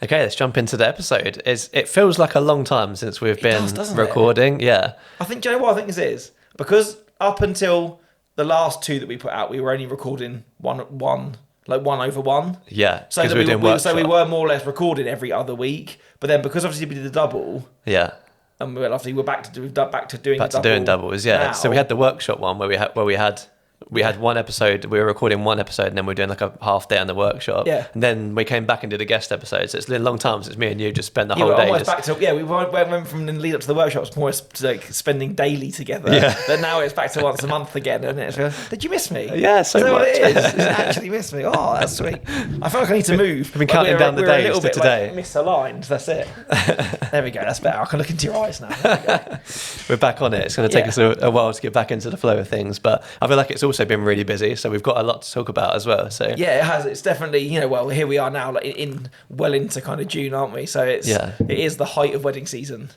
Okay, let's jump into the episode. It feels like a long time since we've been doesn't recording. it? Yeah. I think, do you know what I think this is? Because up until the last two that we put out, we were only recording one over one. Yeah. So we were doing workshop. So we were more or less recording every other week. But then because obviously we did the double. Yeah. And we're back to doing the double. Doing doubles, yeah. Now. So we had the workshop one where we had one episode. We were recording one episode, and then we were doing like a half day on the workshop. Yeah. And then we came back and did a guest episode. So it's been a long time since me and you just spent the whole day. Almost back to we went from the lead up to the workshops more like spending daily together. Yeah. But now it's back to once a month again, isn't it? So, did you miss me? Yeah, so is that much. What it is? You actually miss me. Oh, that's sweet. I feel like I need to move. I've been counting down the days a little to bit today. Like misaligned. That's it. There we go. That's better. I can look into your eyes now. There we go. We're back on it. It's going to take us a while to get back into the flow of things, but I feel like it's also been really busy, so we've got a lot to talk about as well. So yeah, it has. It's definitely, here we are now, like into kind of June, aren't we? So it is the height of wedding season.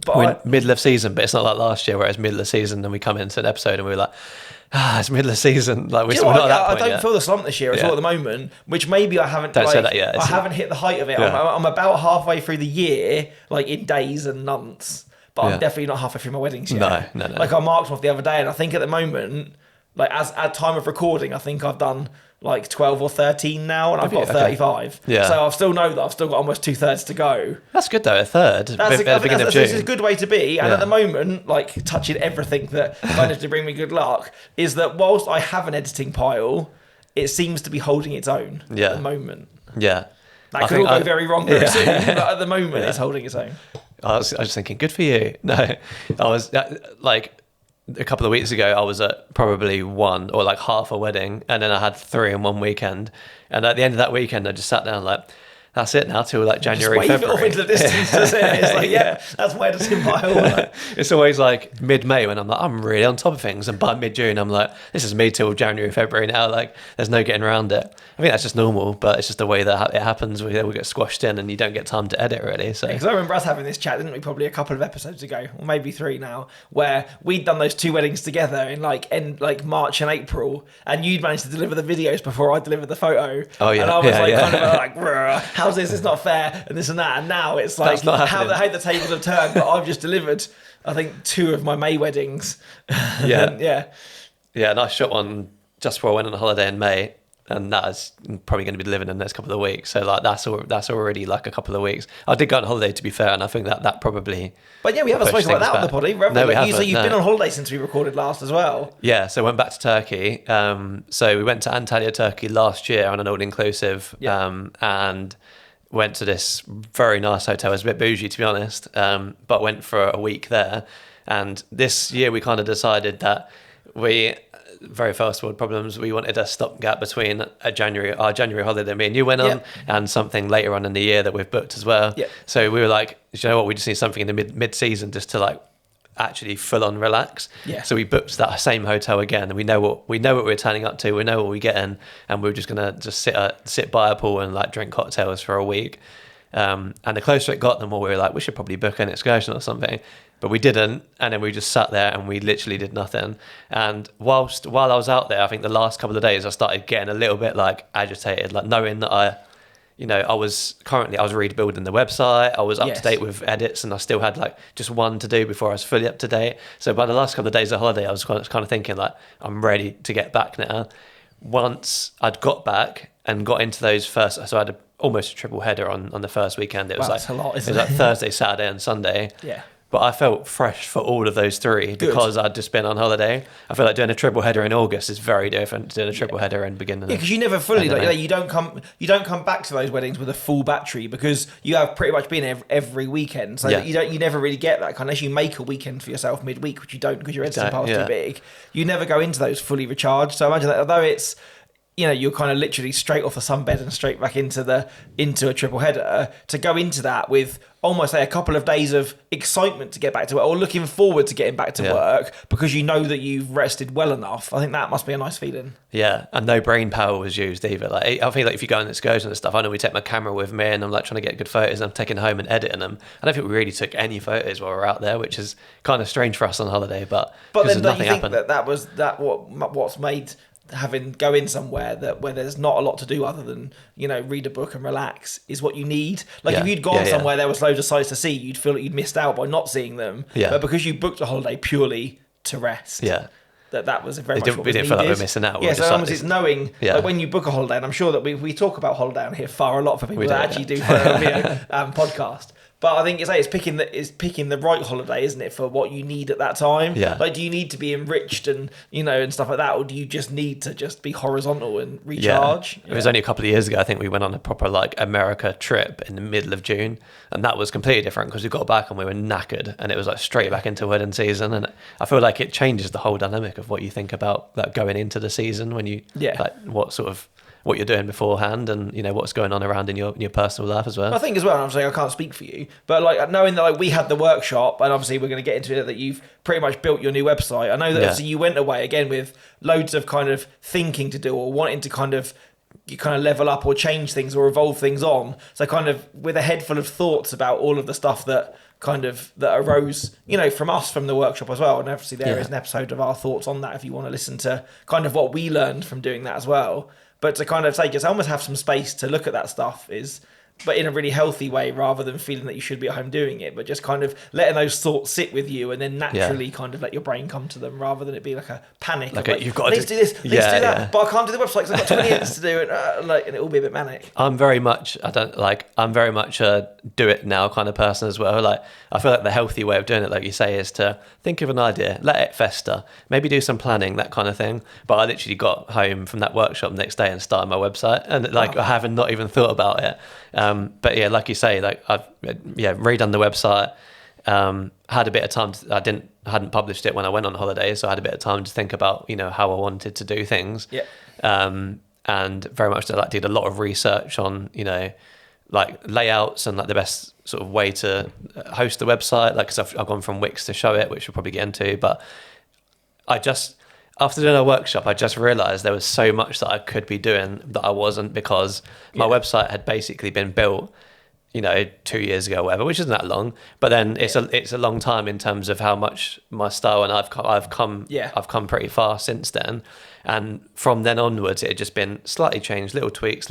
But we're in middle of season, but it's not like last year where it's middle of season and we come into an episode and we're like, it's middle of season. Like we're not at that point I don't yet. feel the slump this year at all at the moment, which maybe I haven't. Don't say that yet. I haven't hit the height of it. Yeah. I'm about halfway through the year, like in days and months, but I'm definitely not halfway through my weddings yet. No. Like I marked them off the other day, and I think at the moment, like as at time of recording, I think I've done like 12 or 13 now, and I've got 35. Yeah. So I still know that I've still got almost 2/3 to go. That's good though, a third. I think beginning of June. This is a good way to be. And at the moment, like touching everything that managed to bring me good luck, is that whilst I have an editing pile, it seems to be holding its own at the moment. Yeah. That could all go very wrong very soon, but at the moment it's holding its own. I was thinking, good for you. No, I was like a couple of weeks ago, I was at probably one or like half a wedding, and then I had 3 in one weekend. And at the end of that weekend, I just sat down like, that's it now till like January, just wave February. it off into the distance, doesn't it? It's like, that's my editing pile. It's always like mid-May when I'm like, I'm really on top of things, and by mid-June I'm like, this is me till January, February now. Like, there's no getting around it. I think that's just normal, but it's just the way that it happens. We get squashed in, and you don't get time to edit really. So because I remember us having this chat, didn't we? Probably a couple of episodes ago, or maybe 3 now, where we'd done those 2 weddings together in like March and April, and you'd managed to deliver the videos before I delivered the photo. Oh yeah, and I was kind of like, how's this? It's not fair. And this and that, and now it's like how the tables have turned. But I've just delivered, I think, 2 of my May weddings. Yeah. And I shot one just before I went on a holiday in May, and that is probably going to be delivered in the next couple of weeks. So like that's already like a couple of weeks. I did go on holiday, to be fair, and I think that probably. But yeah, we haven't spoken about that on the pod either. No, we haven't. So you've been on holiday since we recorded last as well. Yeah, so I went back to Turkey. So we went to Antalya, Turkey last year on an all-inclusive, and went to this very nice hotel. It was a bit bougie, to be honest, but went for a week there. And this year we kind of decided that very first world problems, we wanted a stopgap between our January holiday that me and you went on and something later on in the year that we've booked as well. Yeah. So we were like, you know what, we just need something in the mid-season just to like actually full on relax. Yeah. So we booked that same hotel again, and we know what we're turning up to, we know what we're getting, and we're just gonna just sit by a pool and like drink cocktails for a week. And the closer it got, the more we were like, we should probably book an excursion or something. But we didn't, and then we just sat there and we literally did nothing. And while I was out there, I think the last couple of days I started getting a little bit like agitated, like knowing that I was rebuilding the website, I was up to date with edits, and I still had like just one to do before I was fully up to date. So by the last couple of days of holiday, I was kind of thinking like, I'm ready to get back now. Once I'd got back and got into those first, so I had almost a triple header on the first weekend. It was like, that's a lot, isn't it was like Thursday, Saturday and Sunday. Yeah. But I felt fresh for all of those 3 because I'd just been on holiday. I feel like doing a triple header in August is very different to doing a triple header in beginning. Yeah, because you never fully you don't come back to those weddings with a full battery, because you have pretty much been every weekend. So you never really get that unless you make a weekend for yourself midweek, which you don't because your editing pile's too big. You never go into those fully recharged. So imagine that, although it's, you're kind of literally straight off the sunbed and straight back into a triple header, to go into that with almost like a couple of days of excitement to get back to work, or looking forward to getting back to work because you know that you've rested well enough. I think that must be a nice feeling. Yeah, and no brain power was used either. Like I think like if you go on excursions and stuff, I know we take my camera with me and I'm like trying to get good photos, and I'm taking home and editing them. I don't think we really took any photos while we were out there, which is kind of strange for us on holiday. But then don't you think that was what's made going somewhere where there's not a lot to do other than, read a book and relax is what you need. Like if you'd gone somewhere there was loads of sights to see, you'd feel like you'd missed out by not seeing them. Yeah. But because you booked a holiday purely to rest. Yeah. That was very much what was we didn't feel like we were missing out. Yeah, so it's knowing, like when you book a holiday, and I'm sure that we talk about holiday on here far a lot for people that actually do for a podcast. But I think it's picking the right holiday, isn't it, for what you need at that time? Yeah. Like, do you need to be enriched and and stuff like that, or do you just need to just be horizontal and recharge? Yeah. It was only a couple of years ago. I think we went on a proper America trip in the middle of June, and that was completely different because we got back and we were knackered, and it was straight back into wedding season. And I feel like it changes the whole dynamic of what you think about going into the season when you what you're doing beforehand and what's going on around in your personal life as well. I think as well, and obviously I can't speak for you, but knowing that we had the workshop, and obviously we're going to get into it, that you've pretty much built your new website. I know that obviously you went away again with loads of kind of thinking to do or wanting to kind of level up or change things or evolve things on. So kind of with a head full of thoughts about all of the stuff that arose, from us from the workshop as well. And obviously there is an episode of our thoughts on that if you want to listen to kind of what we learned from doing that as well. But to kind of say, just almost have some space to look at that stuff but in a really healthy way, rather than feeling that you should be at home doing it, but just kind of letting those thoughts sit with you and then naturally kind of let your brain come to them, rather than it be like a panic. You've got to do this, let's do that, but I can't do the website because I've got 20 minutes to do it, and it will be a bit manic. I'm very much a do it now kind of person as well. Like I feel like the healthy way of doing it, like you say, is to think of an idea, let it fester, maybe do some planning, that kind of thing. But I literally got home from that workshop the next day and started my website, and I haven't not even thought about it. But yeah, like you say, I've redone the website. Had a bit of time. Hadn't published it when I went on holiday, so I had a bit of time to think about how I wanted to do things. Yeah. And very much did a lot of research on layouts and the best sort of way to host the website. Because I've gone from Wix to Show It, which we'll probably get into. But after doing a workshop, I just realised there was so much that I could be doing that I wasn't, because my website had basically been built, 2 years ago or whatever, which isn't that long. But then it's a long time in terms of how much my style, and I've come pretty far since then. And from then onwards, it had just been slightly changed, little tweaks.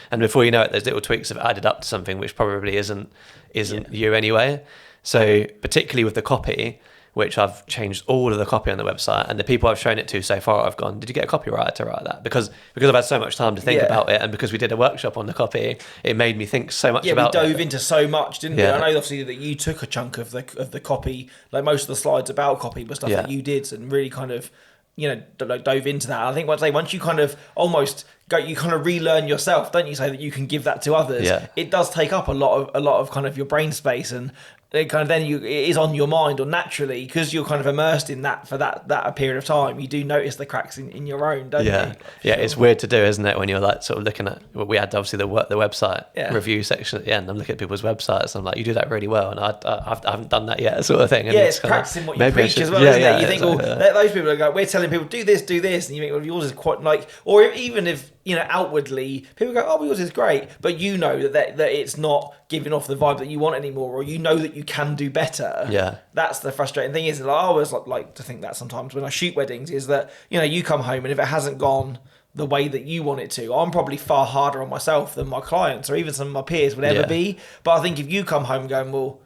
And before you know it, those little tweaks have added up to something which probably isn't you anyway. So particularly with the copy, which I've changed all of the copy on the website, and the people I've shown it to so far, I've gone, did you get a copywriter to write that? Because I've had so much time to think about it, and because we did a workshop on the copy, it made me think so much about it. Yeah, we dove into so much, didn't we? I know obviously that you took a chunk of the copy, like most of the slides about copy were stuff that you did, and really kind of dove into that. I think once you kind of almost go, you kind of relearn yourself, don't you? So that you can give that to others. Yeah. It does take up a lot of kind of your brain space, and it kind of then it is on your mind, or naturally, because you're kind of immersed in that for that period of time, you do notice the cracks in your own, don't you? Yeah, it's weird to do, isn't it, when you're sort of looking at, we had obviously the website review section at the end. I'm looking at people's websites, and I'm like, you do that really well, and I haven't done that yet, sort of thing. And it's practicing what you preach as well, isn't it? You think, those people are like, we're telling people do this, and you think, well, yours is quite or even if outwardly people go, oh, yours is great, but that it's not giving off the vibe that you want anymore, or that you can do better. Yeah, that's the frustrating thing. Is that I always like to think that sometimes when I shoot weddings, is that you come home, and if it hasn't gone the way that you want it to, I'm probably far harder on myself than my clients or even some of my peers would ever be. But I think if you come home going, well,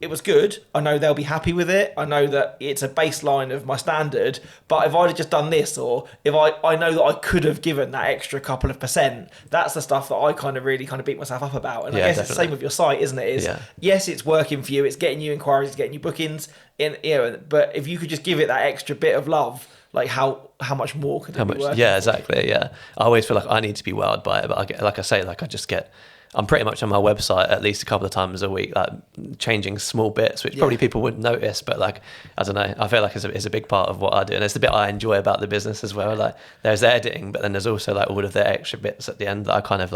it was good, I know they'll be happy with it, I know that it's a baseline of my standard, but if I'd have just done this, or if I know that I could have given that extra couple of %, that's the stuff that I kind of really beat myself up about. And I guess it's the same with your site, isn't it? Yes, it's working for you, it's getting you inquiries, it's getting you bookings, but if you could just give it that extra bit of love, how much more could it be working? Yeah, exactly. Yeah, I always feel like I need to be wowed by it, but I'm pretty much on my website at least a couple of times a week, changing small bits, which probably people wouldn't notice, but I don't know, I feel like it's a big part of what I do, and it's the bit I enjoy about the business as well. There's the editing, but then there's also all of the extra bits at the end that I kind of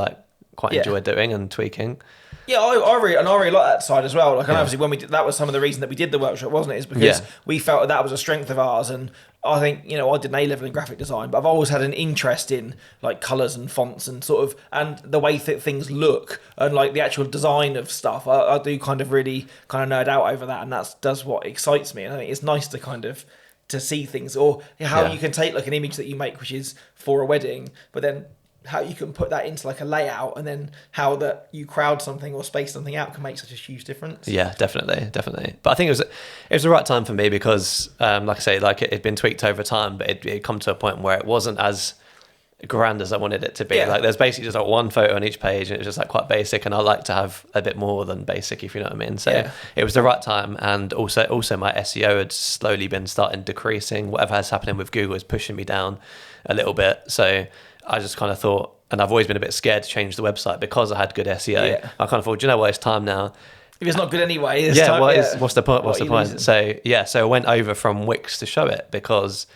quite enjoy doing and tweaking. Yeah, I really like that side as well. And obviously when we did, that was some of the reason that we did the workshop, wasn't it? Is because we felt that was a strength of ours. And I think, I did an A-level in graphic design, but I've always had an interest in colours and fonts and and the way that things look and the actual design of stuff. I do kind of really nerd out over that, and does what excites me. And I think it's nice to kind of to see things, or how you can take like an image that you make which is for a wedding, but then how you can put that into like a layout, and then how that you crowd something or space something out can make such a huge difference. Yeah, definitely. But I think it was the right time for me because, like I say, like it had been tweaked over time, but it come to a point where it wasn't as grand as I wanted it to be. Like there's basically just like one photo on each page, and it was just like quite basic, and I like to have a bit more than basic, if you know what I mean. So it was the right time, and also my SEO had slowly been starting decreasing. Whatever has happening with Google is pushing me down a little bit. So I just kind of thought, and I've always been a bit scared to change the website because I had good SEO. I kind of thought, do you know what, it's time now. If it's not good anyway, what's the point? What's the point? So I went over from Wix to Show It because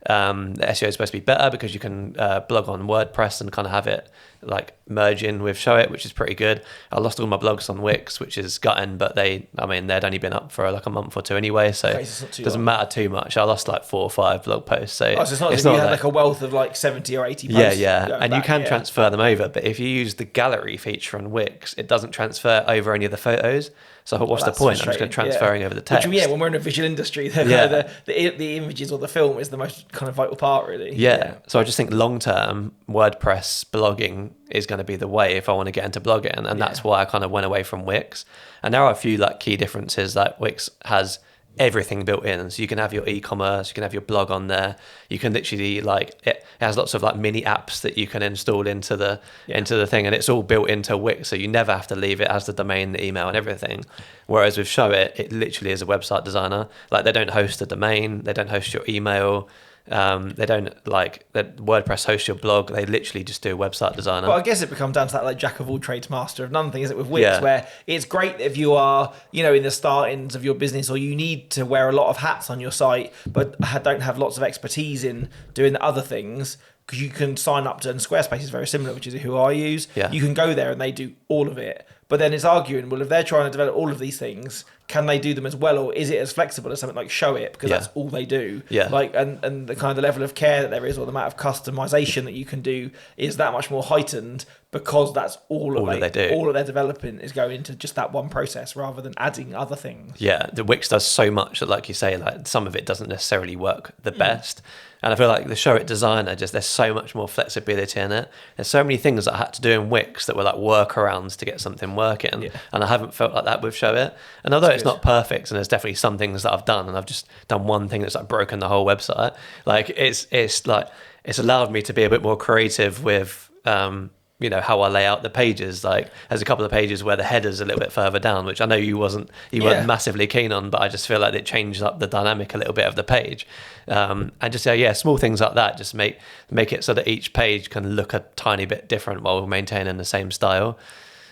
the SEO is supposed to be better because you can blog on WordPress and kind of have it like merge in with Show It, which is pretty good. I lost all my blogs on Wix, which is gutting, but they'd only been up for like a month or two anyway, so it doesn't matter too much. I lost like 4 or 5 blog posts. So it's not you had like a wealth of like 70 or 80 posts. And you can transfer them over, but if you use the gallery feature on Wix, it doesn't transfer over any of the photos. So I thought, what's the point? I'm just going to transferring over the text. Which, when we're in a visual industry, the images or the film is the most kind of vital part, really. So I just think long term, WordPress blogging is going to be the way if I want to get into blogging, and that's why I kind of went away from Wix. And there are a few like key differences. Like Wix has everything built in, so you can have your e-commerce, you can have your blog on there, you can literally like it has lots of like mini apps that you can install into the thing, and it's all built into Wix, so you never have to leave it as the domain, the email and everything. Whereas with Show It literally is a website designer. Like they don't host the domain, they don't host your email, they don't like that WordPress hosts your blog. They literally just do a website designer. Well, I guess it becomes down to that like jack of all trades, master of none thing, is it, with Wix, where it's great if you are, in the startings of your business, or you need to wear a lot of hats on your site, but don't have lots of expertise in doing the other things. Because you can sign up to, and Squarespace is very similar, which is who I use. You can go there and they do all of it. But then it's arguing, well, if they're trying to develop all of these things, can they do them as well, or is it as flexible as something like Show It, because that's all they do? Like, and the kind of the level of care that there is, or the amount of customization that you can do, is that much more heightened because that's all that they do. All of their developing is going into just that one process rather than adding other things. The Wix does so much that, like you say, like some of it doesn't necessarily work the best. And I feel like the Show It designer, there's so much more flexibility in it. There's so many things that I had to do in Wix that were like workarounds to get something working. And I haven't felt like that with Show It. And although it's not perfect, and there's definitely some things that I've done, and I've just done one thing that's like broken the whole website. Like it's allowed me to be a bit more creative with how I lay out the pages. Like there's a couple of pages where the header's a little bit further down, which I know you weren't massively keen on, but I just feel like it changed up the dynamic a little bit of the page. And just small things like that just make it so that each page can look a tiny bit different while maintaining the same style.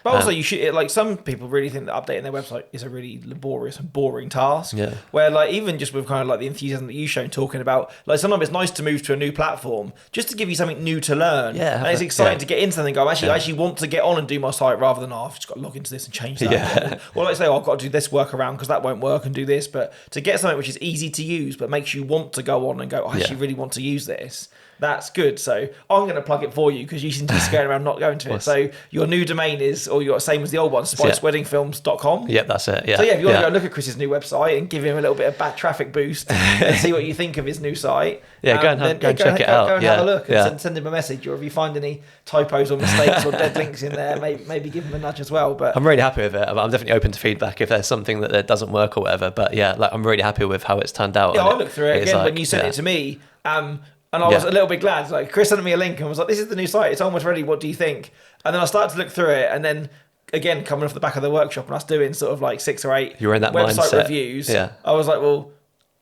But also, you should, like, some people really think that updating their website is a really laborious and boring task. Where, like, even just with kind of like the enthusiasm that you've shown talking about, like, sometimes it's nice to move to a new platform just to give you something new to learn. And it's exciting to get into something. I actually want to get on and do my site rather than, I've just got to log into this and change that. Or like say, I've got to do this workaround because that won't work and do this. But to get something which is easy to use but makes you want to go on and go, I actually really want to use this. That's good. So I'm going to plug it for you because you seem to be scared around not going to it. So your new domain is, or your same as the old one, spiceweddingfilms.com. Yep, that's it. So if you want to go look at Chris's new website and give him a little bit of bad traffic boost and see what you think of his new site. Go and check it out. Go and have a look and send him a message. Or if you find any typos or mistakes or dead links in there, maybe give him a nudge as well. But I'm really happy with it. I'm definitely open to feedback if there's something that doesn't work or whatever. But I'm really happy with how it's turned out. I looked through it again when you sent it to me. And I was a little bit glad. Like Chris sent me a link and was like, "This is the new site. It's almost ready. What do you think?" And then I started to look through it, and then again, coming off the back of the workshop and us doing sort of like 6 or 8 you were in that website mindset. reviews, I was like, well,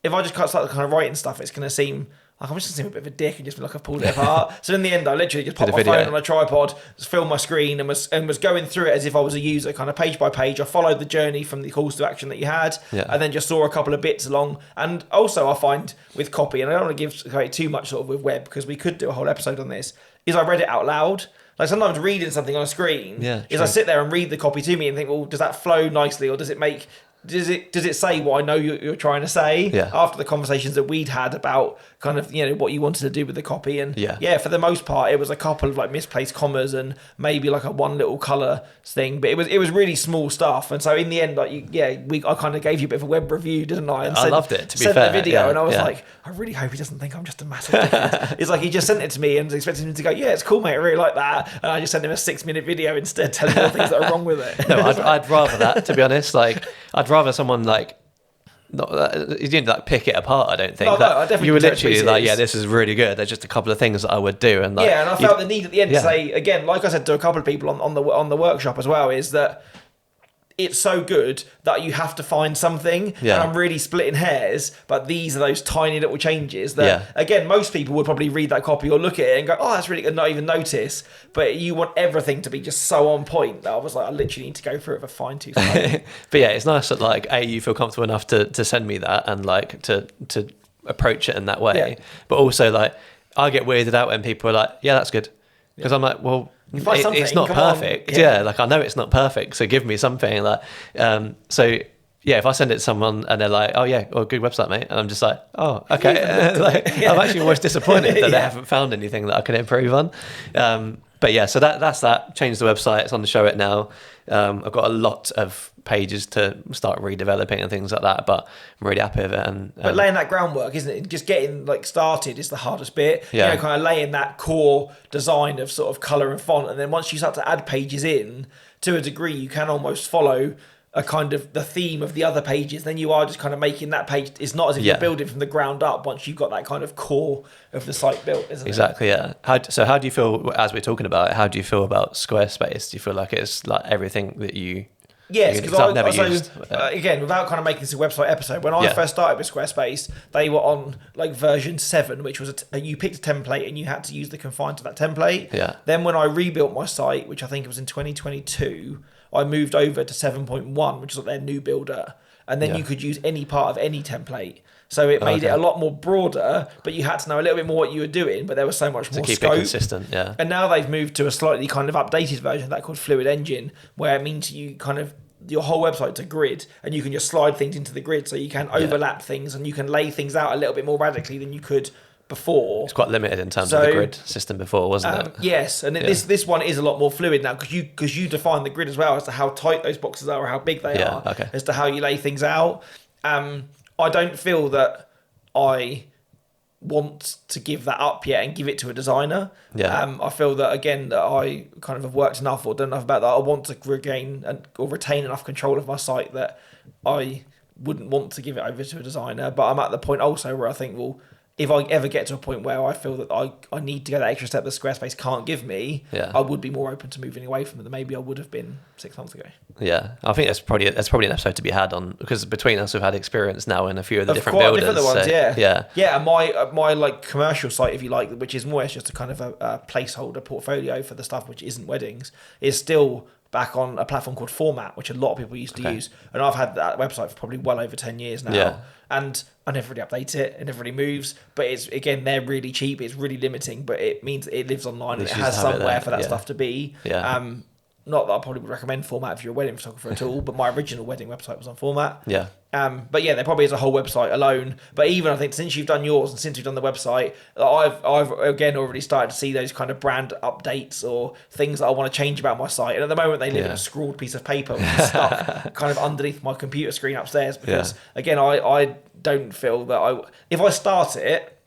if I just start kind of writing stuff, it's going to seem like I'm just going to seem a bit of a dick and just feel like I've pulled it apart. So in the end, I literally just popped my phone on a tripod, just filmed my screen, and was going through it as if I was a user, kind of page by page. I followed the journey from the calls to action that you had, and then just saw a couple of bits along. And also, I find with copy, and I don't want to give away too much sort of with web because we could do a whole episode on this, is I read it out loud. Like sometimes reading something on a screen is I sit there and read the copy to me and think, well, does that flow nicely, or does it make does it say what I know you're trying to say? Yeah. After the conversations that we'd had about kind of, what you wanted to do with the copy. And for the most part, it was a couple of like misplaced commas and maybe like a one little colour thing, but it was really small stuff. And so in the end, I kind of gave you a bit of a web review, didn't I? And I loved it, to be sent fair. the video, and I was like, I really hope he doesn't think I'm just a massive dickhead. It's like he just sent it to me and was expecting him to go, yeah, it's cool, mate, I really like that. And I just sent him a 6-minute video instead, telling him all the things that are wrong with it. No, I'd rather that, to be honest. Like, I'd rather someone like, you didn't like pick it apart. I don't think. No, I definitely you were literally like, pieces. this is really good. There's just a couple of things that I would do, and like, and I felt the need at the end to say again, like I said to a couple of people on the workshop as well, is that it's so good that you have to find something. And I'm really splitting hairs, but these are those tiny little changes that, again, most people would probably read that copy or look at it and go, oh, that's really good, not even notice. But you want everything to be just so on point that I was like, I literally need to go through it with a fine-tooth comb. But yeah, it's nice that like, you feel comfortable enough to send me that and like to approach it in that way. But also like, I get weirded out when people are like, yeah, that's good. Because I'm like, well, it's not perfect. Like I know it's not perfect, so give me something like. So yeah, if I send it to someone and they're like, oh yeah, well, good website, mate, and I'm just like, oh okay, like, I'm actually almost disappointed that they haven't found anything that I can improve on. But yeah, so that's that. Changed the website. It's on the Show It now. I've got a lot of pages to start redeveloping and things like that, but I'm really happy with it. But laying that groundwork, isn't it? Just getting like started is the hardest bit. Kind of laying that core design of sort of colour and font, and then once you start to add pages in, to a degree, you can almost follow a kind of the theme of the other pages. Then you are just kind of making that page. It's not as if you're building from the ground up once you've got that kind of core of the site built, isn't it? Exactly, yeah. How do you feel, as we're talking about it, how do you feel about Squarespace? Do you feel like it's like everything that you... Yes, because I've never used. Again, without kind of making this a website episode, when I first started with Squarespace, they were on like version 7, which was you picked a template and you had to use the confine to that template. Then when I rebuilt my site, which I think it was in 2022, I moved over to 7.1, which is like their new builder, and then you could use any part of any template. So it made it a lot more broader, but you had to know a little bit more what you were doing, but there was so much more keep scope. It consistent, yeah. And now they've moved to a slightly kind of updated version of that called Fluid Engine, where it means you kind of, your whole website's a grid, and you can just slide things into the grid, so you can overlap things, and you can lay things out a little bit more radically than you could before. It's quite limited in terms of the grid system before, wasn't it? Yes, and this one is a lot more fluid now, because you define the grid as well as to how tight those boxes are or how big they are, as to how you lay things out. I don't feel that I want to give that up yet and give it to a designer. I feel that, again, that I kind of have worked enough or done enough about that. I want to regain or retain enough control of my site that I wouldn't want to give it over to a designer. But I'm at the point also where I think, well, if I ever get to a point where I feel that I need to go that extra step that Squarespace can't give me, I would be more open to moving away from it than maybe I would have been 6 months ago. Yeah, I think that's probably an episode to be had on, because between us we've had experience now in a few of the different builders. Different ones, yeah. And my like commercial site, if you like, which is more or less just a kind of a placeholder portfolio for the stuff which isn't weddings, is still back on a platform called Format, which a lot of people used to use, and I've had that website for probably well over 10 years now, and I never really update it, it never really moves, but it's, again, they're really cheap, it's really limiting, but it means it lives online and it has somewhere for that stuff to be. Not that I probably would recommend Format if you're a wedding photographer at all, but my original wedding website was on Format. But yeah, there probably is a whole website alone. But even I think since you've done yours and since you've done the website, I've again already started to see those kind of brand updates or things that I want to change about my site. And at the moment, they live in a scrawled piece of paper which is stuck kind of underneath my computer screen upstairs. Because again, I don't feel that if I start it,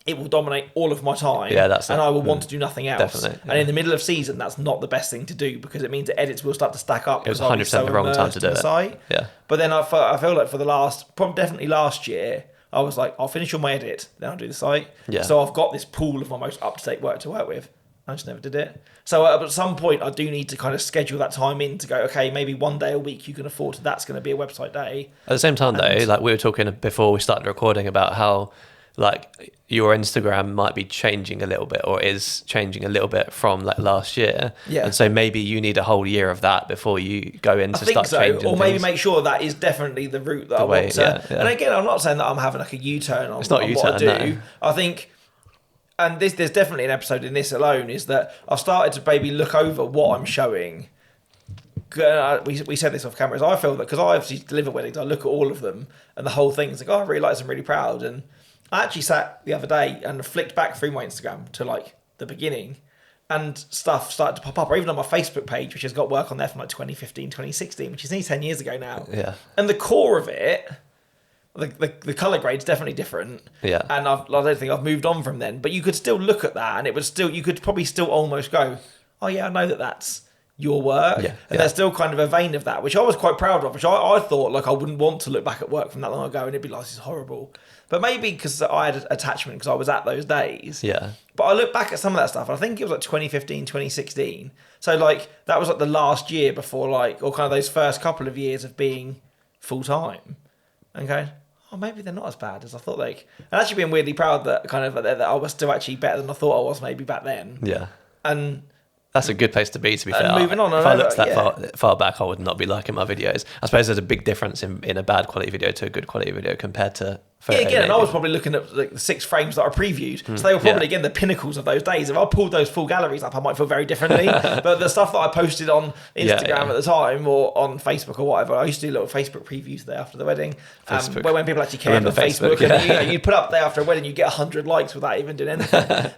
it will dominate all of my time, and I will want to do nothing else. Definitely, and in the middle of season, that's not the best thing to do, because it means the edits will start to stack up. It was 100% the wrong time to do it. Site. But then I feel like for the definitely last year, I was like, I'll finish all my edit, then I'll do the site. So I've got this pool of my most up-to-date work to work with. I just never did it. So at some point, I do need to kind of schedule that time in to go, okay, maybe one day a week you can afford that's going to be a website day. At the same time, though, like we were talking before we started recording about how, like, your Instagram might be changing a little bit, or is changing a little bit from like last year. And so maybe you need a whole year of that before you go in to start changing. Or maybe make sure that is definitely the route that I want to. And again, I'm not saying that I'm having like a U-turn on, what I do. No. I think, and there's definitely an episode in this alone, is that I've started to maybe look over what I'm showing we said this off camera, is I feel that because I obviously deliver weddings, I look at all of them and the whole thing's like, oh, I really like this, I'm really proud. And I actually sat the other day and flicked back through my Instagram to like the beginning, and stuff started to pop up, or even on my Facebook page, which has got work on there from like 2015, 2016, which is nearly 10 years ago now. Yeah. And the core of it, the colour grade's definitely different. Yeah. And I don't think I've moved on from then, but you could still look at that and it would still, you could probably still almost go, oh yeah, I know that that's your work. Yeah. And there's still kind of a vein of that, which I was quite proud of, which I thought like I wouldn't want to look back at work from that long ago and it'd be like, this is horrible. But maybe because I had attachment because I was at those days. Yeah. But I look back at some of that stuff and I think it was like 2015, 2016. So like that was like the last year before like, or kind of those first couple of years of being full time. And going, oh, maybe they're not as bad as I thought. Like, and actually being weirdly proud that kind of that I was still actually better than I thought I was maybe back then. Yeah. And that's a good place to be fair. Moving on, if I looked that far back, I would not be liking my videos. I suppose there's a big difference in a bad quality video to a good quality video compared to photo. Yeah, again, and I was probably looking at like the 6 frames that I previewed. So they were probably, again, the pinnacles of those days. If I pulled those full galleries up, I might feel very differently. But the stuff that I posted on Instagram at the time or on Facebook or whatever, I used to do little Facebook previews there after the wedding. Where when people actually cared on Facebook. And you'd put up there after a wedding, you'd get 100 likes without even doing anything.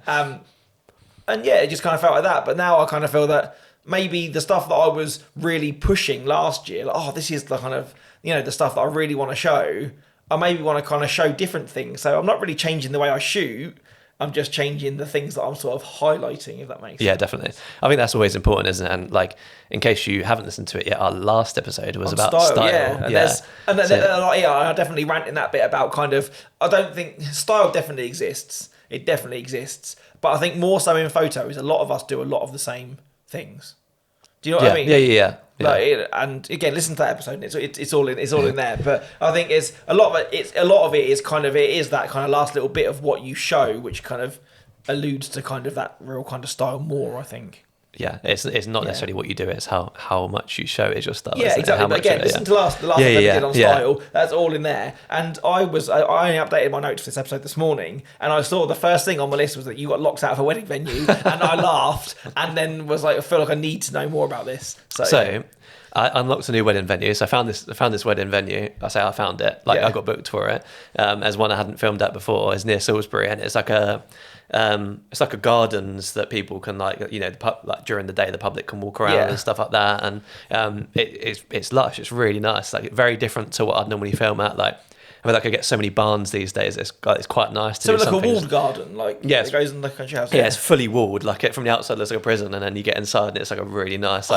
And yeah, it just kind of felt like that. But now I kind of feel that maybe the stuff that I was really pushing last year, like, oh, this is the kind of, the stuff that I really want to show, I maybe want to kind of show different things. So I'm not really changing the way I shoot. I'm just changing the things that I'm sort of highlighting, if that makes sense. Yeah, definitely. I think that's always important, isn't it? And like, in case you haven't listened to it yet, our last episode was about style. Yeah, I definitely rant in that bit about kind of, I don't think, style definitely exists. It definitely exists. But I think more so in photos, a lot of us do a lot of the same things. Do you know what I mean? Yeah. Like, and again, listen to that episode. It's all in there. But I think it's a lot of it is kind of that kind of last little bit of what you show, which kind of alludes to kind of that real kind of style more, I think. Yeah, it's not necessarily what you do; it's how much you show is your style. Yeah, exactly. But again, listen to the last episode we did on style. That's all in there. And I only updated my notes for this episode this morning, and I saw the first thing on my list was that you got locked out of a wedding venue, and I laughed, and then was like, I feel like I need to know more about this. So I unlocked a new wedding venue. So I found this wedding venue. I found it. I got booked for it. As one I hadn't filmed at before. It's near Salisbury, and it's like a gardens that people can like during the day the public can walk around and stuff like that, and it's lush. It's really nice. Like very different to what I'd normally film at. Like I feel like I get so many barns these days. It's quite nice to do like something. A walled garden, it goes in the country house. Yeah, it's fully walled. Like from the outside, looks like a prison, and then you get inside, and it's like a really nice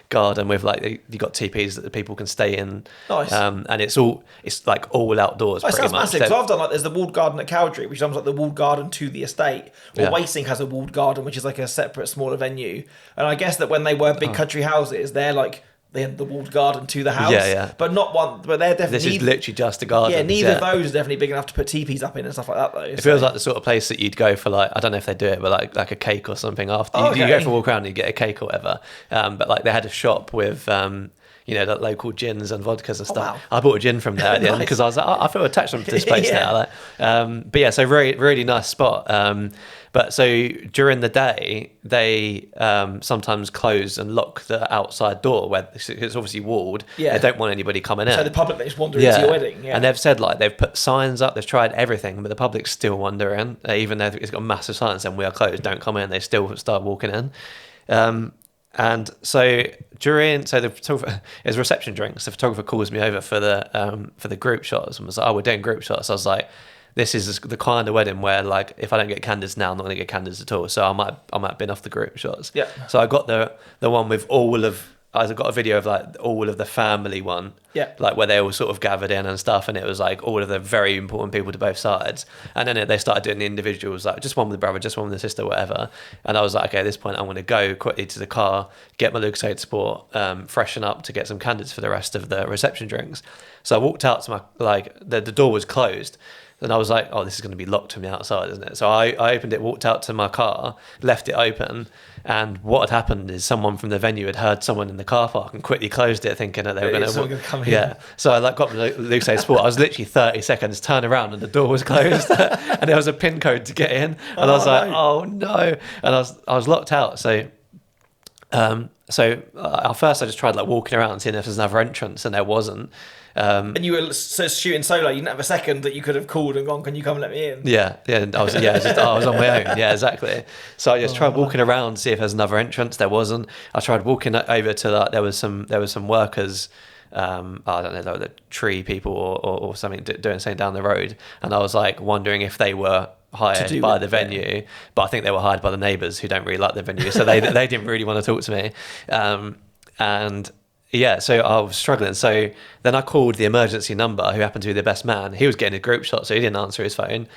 garden with you got teepees that the people can stay in. Nice. And it's like all outdoors. It sounds massive. Because I've done there's the walled garden at Cowdrey, which is almost like the walled garden to the estate. Or Wasing has a walled garden, which is like a separate, smaller venue. And I guess that when they were big country houses, they're like. They had the walled garden to the house, but not one. But they're definitely. This is literally just a garden. Yeah, neither of those are definitely big enough to put teepees up in and stuff like that, though. It feels like the sort of place that you'd go for, like, I don't know if they do it, but like a cake or something after. You go for a walk around and you get a cake or whatever. But like they had a shop with the local gins and vodkas and stuff. Wow. I bought a gin from there at the end because I was like, I feel attached to this place now. But yeah, so very really nice spot. But so during the day, they sometimes close and lock the outside door where it's obviously walled. Yeah. They don't want anybody coming in. So the public just wander into your wedding. Yeah. And they've said they've put signs up, they've tried everything, but the public's still wandering. Even though it's got massive signs saying we are closed, don't come in. They still start walking in. And so the photographer, it's reception drinks. The photographer calls me over for the group shots and was like, "Oh, we're doing group shots." I was like, "This is the kind of wedding where like if I don't get candidates now, I'm not going to get candidates at all." So I might have been off the group shots. Yeah. So I got the one with I got a video of like all of the family one. Yeah. Like where they all sort of gathered in and stuff, and it was like all of the very important people to both sides. And then they started doing the individuals, like just one with the brother, just one with the sister, whatever. And I was like, okay, at this point I'm going to go quickly to the car, get my Lucas Aid Sport, freshen up to get some candidates for the rest of the reception drinks. So I walked out to the door was closed. And I was like, oh, this is going to be locked from the outside, isn't it? So I opened it, walked out to my car, left it open. And what had happened is someone from the venue had heard someone in the car park and quickly closed it, thinking that they were going to come in. Yeah. So I got the Lucas Aid Sport. I was literally 30 seconds, turn around and the door was closed. And there was a PIN code to get in. And I was like, oh no. And I was locked out. So So at first I just tried like walking around seeing if there's another entrance, and there wasn't. And you were shooting solo. You didn't have a second that you could have called and gone, "Can you come and let me in?" Yeah. I was on my own. Yeah, exactly. So I just tried walking around, see if there's another entrance. There wasn't. I tried walking over to that. There was some workers. I don't know, like the tree people or something doing something down the road, and I was like wondering if they were hired by the venue, but I think they were hired by the neighbours who don't really like the venue, so they didn't really want to talk to me, and yeah, so I was struggling. So then I called the emergency number, who happened to be the best man. He was getting a group shot, so he didn't answer his phone.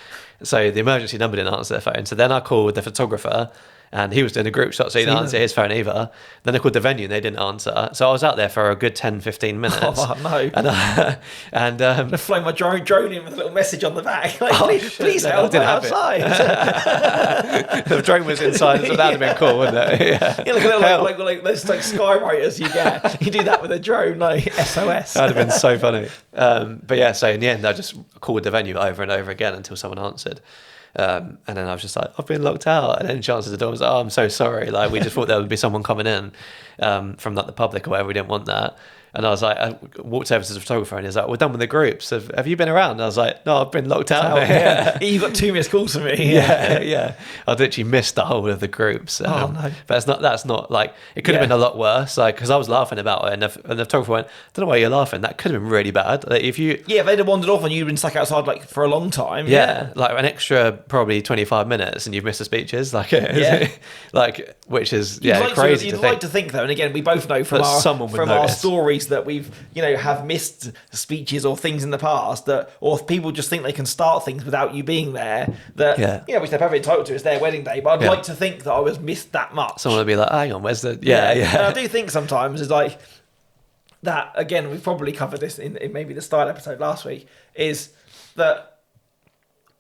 So the emergency number didn't answer their phone. So then I called the photographer, and he was doing a group shot, so he didn't answer his phone either. Then I called the venue, and they didn't answer. So I was out there for a good 10, 15 minutes. Oh, no. And I flew my drone in with a little message on the back. Like, please help, I'm outside. The drone was inside, so that would have been cool, wouldn't it? Yeah, like those like skywriters you get. You do that with a drone, like SOS. That would have been so funny. But yeah, so in the end, I just called the venue over and over again until someone answered. And then I was just like, I've been locked out. And then she answered the door and was like, oh, I'm so sorry. Like, we just thought there would be someone coming in from like the public or whatever. We didn't want that. And I was like, I walked over to the photographer and he's like, we're done with the groups. Have you been around? And I was like, no, I've been locked out. Yeah. You got 2 missed calls from me. Yeah. I literally missed the whole of the groups. No. But that's not like, it could have been a lot worse. Like, because I was laughing about it, and the photographer went, I don't know why you're laughing. That could have been really bad. Like, if they'd have wandered off and you'd been stuck outside like for a long time. Yeah. Like an extra probably 25 minutes and you've missed the speeches. Like, like, which is, crazy to think. You'd like to think though, and again, we both know from our stories that we've, have missed speeches or things in the past or if people just think they can start things without you being there, which they're perfectly entitled to, it's their wedding day, but I'd like to think that I was missed that much. Someone would be like, hang on, where's the... And I do think sometimes it's like that, again, we've probably covered this in maybe the style episode last week, is that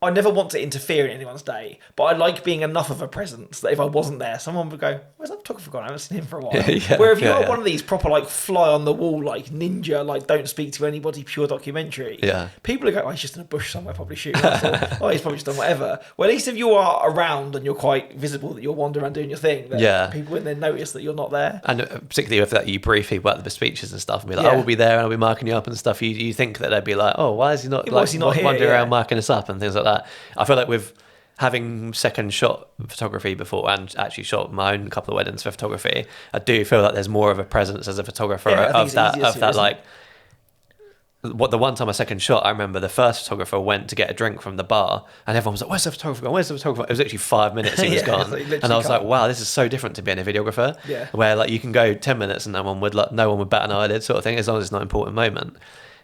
I never want to interfere in anyone's day, but I like being enough of a presence that if I wasn't there, someone would go, where's that photographer gone? I haven't seen him for a while. Where if you're one of these proper like fly on the wall, like ninja, like don't speak to anybody, pure documentary, people are going, oh, he's just in a bush somewhere probably shooting. Oh, he's probably just done whatever. Well, at least if you are around and you're quite visible, that you're wandering around doing your thing, then people would then notice that you're not there. And particularly if that you brief people at the speeches and stuff and be like, oh, we'll be there and I'll be marking you up and stuff, you think that they'd be like, oh, why is he not wandering around marking us up and things like that. I feel like with having second shot photography before and actually shot my own couple of weddings for photography, I do feel like there's more of a presence as a photographer of that like what the one time I second shot, I remember the first photographer went to get a drink from the bar and everyone was like, where's the photographer gone? Where's the photographer? It was literally 5 minutes he was gone. And I was like, wow, this is so different to being a videographer. Where like you can go 10 minutes and no one would bat an eyelid sort of thing, as long as it's not an important moment.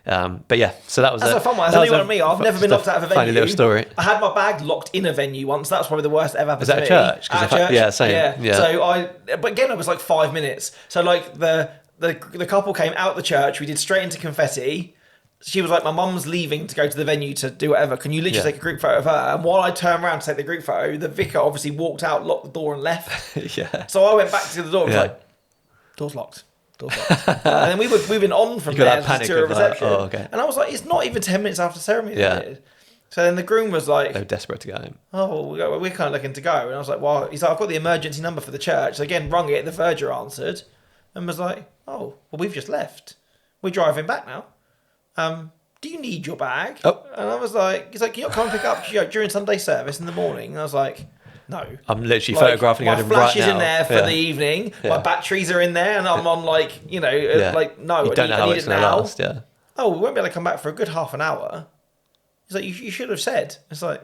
But yeah, so that's a fun one. I'll tell you what I mean. I've never been locked out of a venue. Funny little story. I had my bag locked in a venue once. That's probably the worst ever happened to me. Is that a church? At a church. Yeah, same. Yeah. So but again, it was like 5 minutes. So like the couple came out the church. We did straight into confetti. She was like, my mum's leaving to go to the venue to do whatever. Can you literally take a group photo of her? And while I turned around to take the group photo, the vicar obviously walked out, locked the door and left. So I went back to the door and was like, door's locked. And then we've been on from there to a reception. Like, oh, okay. And I was like, it's not even 10 minutes after ceremony. So then the groom was like, they were desperate to go home. Oh, we're kind of looking to go. And I was like, well, he's like, I've got the emergency number for the church. So again, rung it, the verger answered and was like, oh, well, we've just left. We're driving back now. Do you need your bag? Oh. And I was like, he's like, can you not come and pick up during Sunday service in the morning? And I was like, no. I'm literally photographing it right now. My flash is in there for the evening. My batteries are in there, and I'm on like, like, no, you don't know how it's going to last. Oh, we won't be able to come back for a good half an hour. He's like, you should have said. It's like,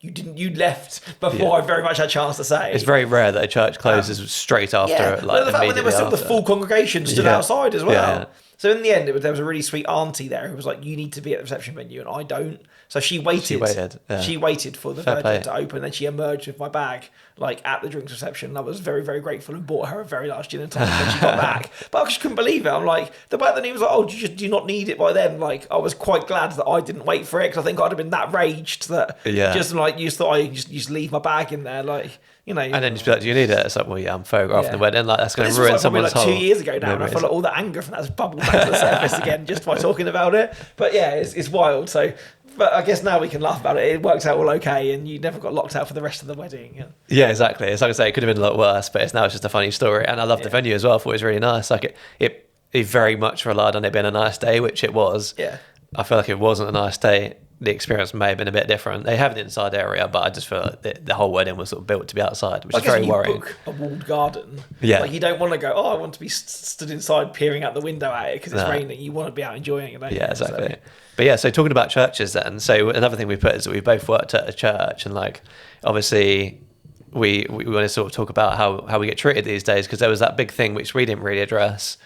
you didn't. You left before I very much had a chance to say. It's very rare that a church closes straight after. Like the fact when there was still the full congregation stood outside as well. So in the end, there was a really sweet auntie there who was like, you need to be at the reception venue, and I don't. So she waited. She waited for the virgin to open, then she emerged with my bag, like at the drinks reception. And I was very, very grateful and bought her a very large gin and tonic when she got back. But I just couldn't believe it. I'm like, the fact that he was like, oh, do you not need it by then? Like, I was quite glad that I didn't wait for it, because I think I'd have been that raged that just like, you just thought I just leave my bag in there. Like, And then you just be like, do you need it? It's like, well, yeah, I'm photographing the wedding. Like, that's going to ruin was someone's like whole 2 years ago now, memories. and I feel like all the anger from that's bubbled back to the surface again just by talking about it. But yeah, it's wild. So, but I guess now we can laugh about it. It works out all okay, and you never got locked out for the rest of the wedding. Yeah, exactly. It's like I say, it could have been a lot worse, but now it's just a funny story. And I love the venue as well. I thought it was really nice. Like it very much relied on it being a nice day, which it was. Yeah. I feel like if it wasn't a nice day, the experience may have been a bit different. They have an inside area, but I just feel like the whole wedding was sort of built to be outside, which is very worrying. Book a walled garden. Yeah. Like you don't want to go, I want to be stood inside peering out the window at it because it's raining. You want to be out enjoying it, don't you? Yeah, exactly. But yeah, so talking about churches then. So another thing we put is that we both worked at a church, and like obviously we want to sort of talk about how we get treated these days, because there was that big thing which we didn't really address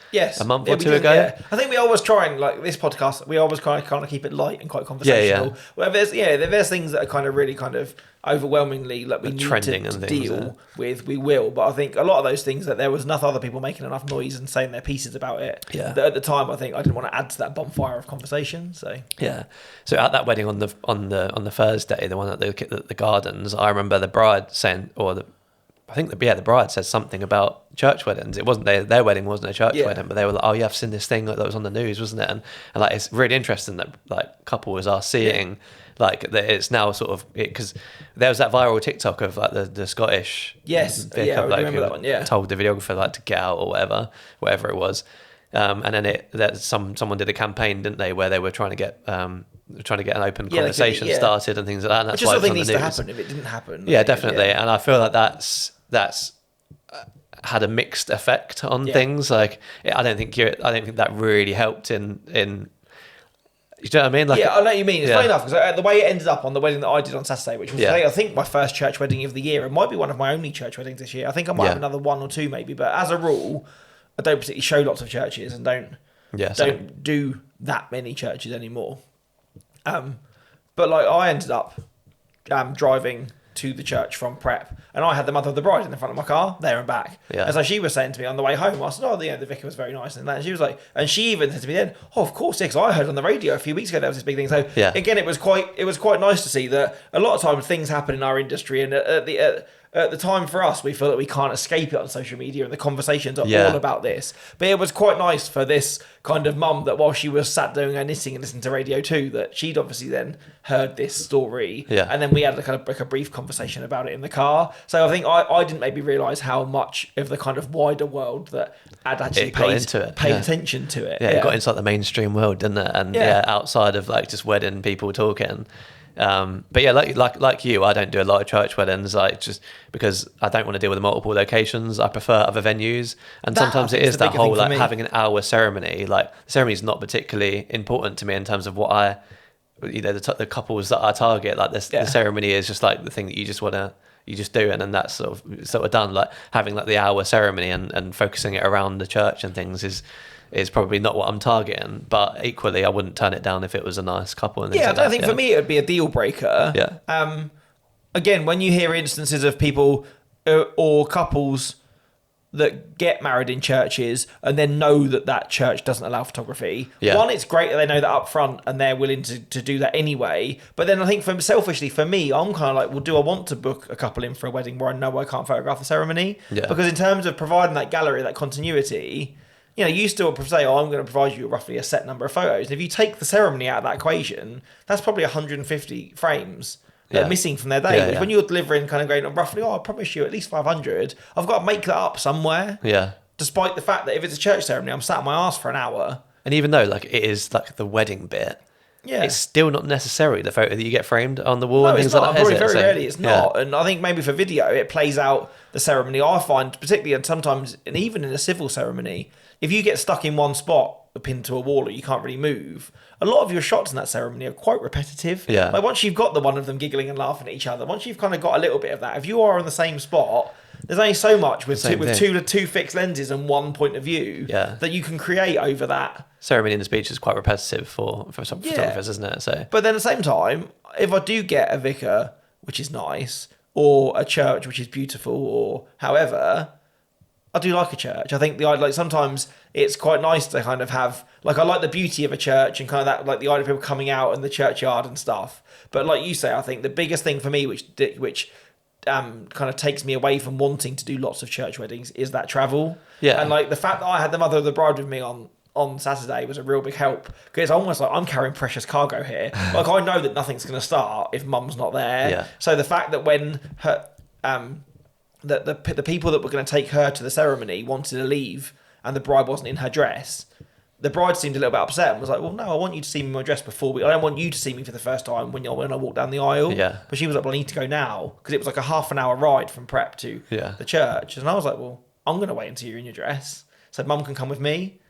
a month or two ago. Yeah. I think we always try and, like this podcast, we always kind of keep it light and quite conversational. Yeah. Where there's things that are kind of really kind of overwhelmingly like we need to deal with, we will. But I think a lot of those things that there was enough other people making enough noise and saying their pieces about it. Yeah. That at the time, I think I didn't want to add to that bonfire of conversation. So yeah. So at that wedding on the Thursday, the one at the gardens, I remember the bride saying, the bride said something about church weddings. It wasn't their wedding wasn't a church wedding, but they were like, oh yeah, I've seen this thing that was on the news, wasn't it? And like it's really interesting that like couples are seeing like that it's now sort of because there was that viral TikTok of like the Scottish vicar, I remember that one. Told the videographer like to get out or whatever it was, and then someone did a campaign, didn't they, where they were trying to get an open conversation started and things like that. And that's which why something it's needs on the to news. happen if it didn't happen. Yeah, definitely. And I feel like that's had a mixed effect on things. Like I don't think that really helped in. You know what I mean? Like, I know what you mean. It's funny enough because the way it ended up on the wedding that I did on Saturday, which was I think my first church wedding of the year, it might be one of my only church weddings this year. I think I might have another one or two maybe, but as a rule, I don't particularly show lots of churches and don't do that many churches anymore. But like I ended up driving to the church from prep, and I had the mother of the bride in the front of my car there and back. And so she was saying to me on the way home, I said, the vicar was very nice and that. And she was like, and she even said to me then, of course, because I heard on the radio a few weeks ago there was this big thing. So again, it was quite nice to see that a lot of times things happen in our industry, and at the time for us, we feel that we can't escape it on social media, and the conversations are all about this. But it was quite nice for this kind of mum that while she was sat doing her knitting and listening to radio too, that she'd obviously then heard this story. And then we had a brief conversation about it in the car. So I think I didn't maybe realise how much of the kind of wider world that had actually paid attention to it. It got into like the mainstream world, didn't it? And outside of like just wedding people talking. But yeah, like you, I don't do a lot of church weddings, like just because I don't want to deal with multiple locations. I prefer other venues, and sometimes it is that whole like having an hour ceremony. Like the ceremony is not particularly important to me in terms of what the couples that I target. Like the ceremony is just like the thing that you just do it, and then that's sort of done. Like having like the hour ceremony and focusing it around the church and things is probably not what I'm targeting, but equally I wouldn't turn it down if it was a nice couple. And I don't think for me it would be a deal breaker. Again, when you hear instances of people or couples that get married in churches and then know that church doesn't allow photography. One, it's great that they know that up front and they're willing to do that anyway. But then I think selfishly for me, I'm kind of like, well, do I want to book a couple in for a wedding where I know I can't photograph the ceremony? Because in terms of providing that gallery, that continuity, you still say, I'm going to provide you roughly a set number of photos. And if you take the ceremony out of that equation, that's probably 150 frames that are missing from their day. Which when you're delivering kind of going, roughly, I promise you at least 500, I've got to make that up somewhere. Despite the fact that if it's a church ceremony, I'm sat on my arse for an hour. And even though like it is like the wedding bit, it's still not necessarily the photo that you get framed on the wall and things like that. Probably very rarely it's not. And I think maybe for video, it plays out the ceremony. I find, particularly and sometimes, and even in a civil ceremony, if you get stuck in one spot, pinned to a wall, or you can't really move, a lot of your shots in that ceremony are quite repetitive. Like once you've got the one of them giggling and laughing at each other, once you've kind of got a little bit of that, if you are in the same spot, there's only so much with two fixed lenses and one point of view that you can create over that. Ceremony in the speech is quite repetitive for some photographers, isn't it? So, but then at the same time, if I do get a vicar, which is nice, or a church which is beautiful, or however, I do like a church. I think sometimes it's quite nice to kind of have, like, I like the beauty of a church and kind of that, like the idea of people coming out in the churchyard and stuff. But like you say, I think the biggest thing for me, which kind of takes me away from wanting to do lots of church weddings is that travel. Yeah. And like the fact that I had the mother of the bride with me on Saturday was a real big help, because it's almost like I'm carrying precious cargo here. Like I know that nothing's going to start if mum's not there. Yeah. So the fact that when her that the people that were going to take her to the ceremony wanted to leave and the bride wasn't in her dress, the bride seemed a little bit upset and was like, well, no, I want you to see me in my dress before I don't want you to see me for the first time when I walk down the aisle. Yeah. But she was like, well, I need to go now, because it was like a half an hour ride from prep to the church. And I was like, well, I'm going to wait until you're in your dress so mum can come with me.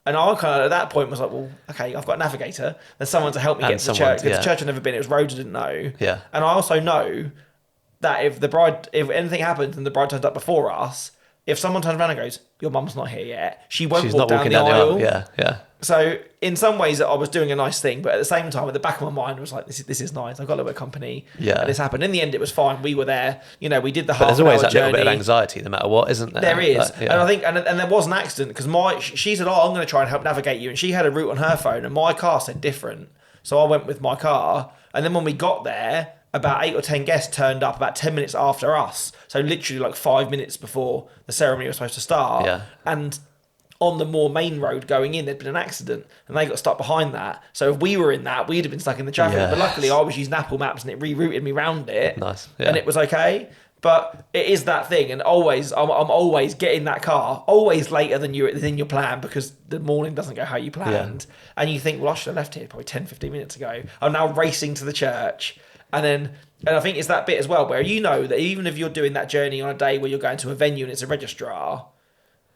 And I kind of, at that point, was like, well, okay, I've got a navigator. There's someone to help me get to the church. Because the church I'd never been, it was roads I didn't know. Yeah. And I also know that if anything happens and the bride turns up before us, if someone turns around and goes, your mum's not here yet, she's walk down the aisle. Yeah. So in some ways I was doing a nice thing, but at the same time, at the back of my mind was like, this is nice. I've got a little bit of company. Yeah. And this happened. In the end, it was fine. We were there. You know, we did the But there's always that journey. little bit of anxiety, no matter what, isn't there? There is. Like, And I think, and there was an accident, because she said, I'm going to try and help navigate you. And she had a route on her phone and my car said different. So I went with my car. And then when we got there, about 8 or 10 guests turned up about 10 minutes after us. So literally like 5 minutes before the ceremony was supposed to start. Yeah. And on the more main road going in, there'd been an accident and they got stuck behind that. So if we were in that, we'd have been stuck in the traffic. Yes. But luckily I was using Apple Maps and it rerouted me round it. Nice. Yeah. And it was okay. But it is that thing. And always, I'm always getting that car, always later than your plan, because the morning doesn't go how you planned. Yeah. And you think, well, I should have left here probably 10, 15 minutes ago. I'm now racing to the church. And I think it's that bit as well, where you know that even if you're doing that journey on a day where you're going to a venue and it's a registrar,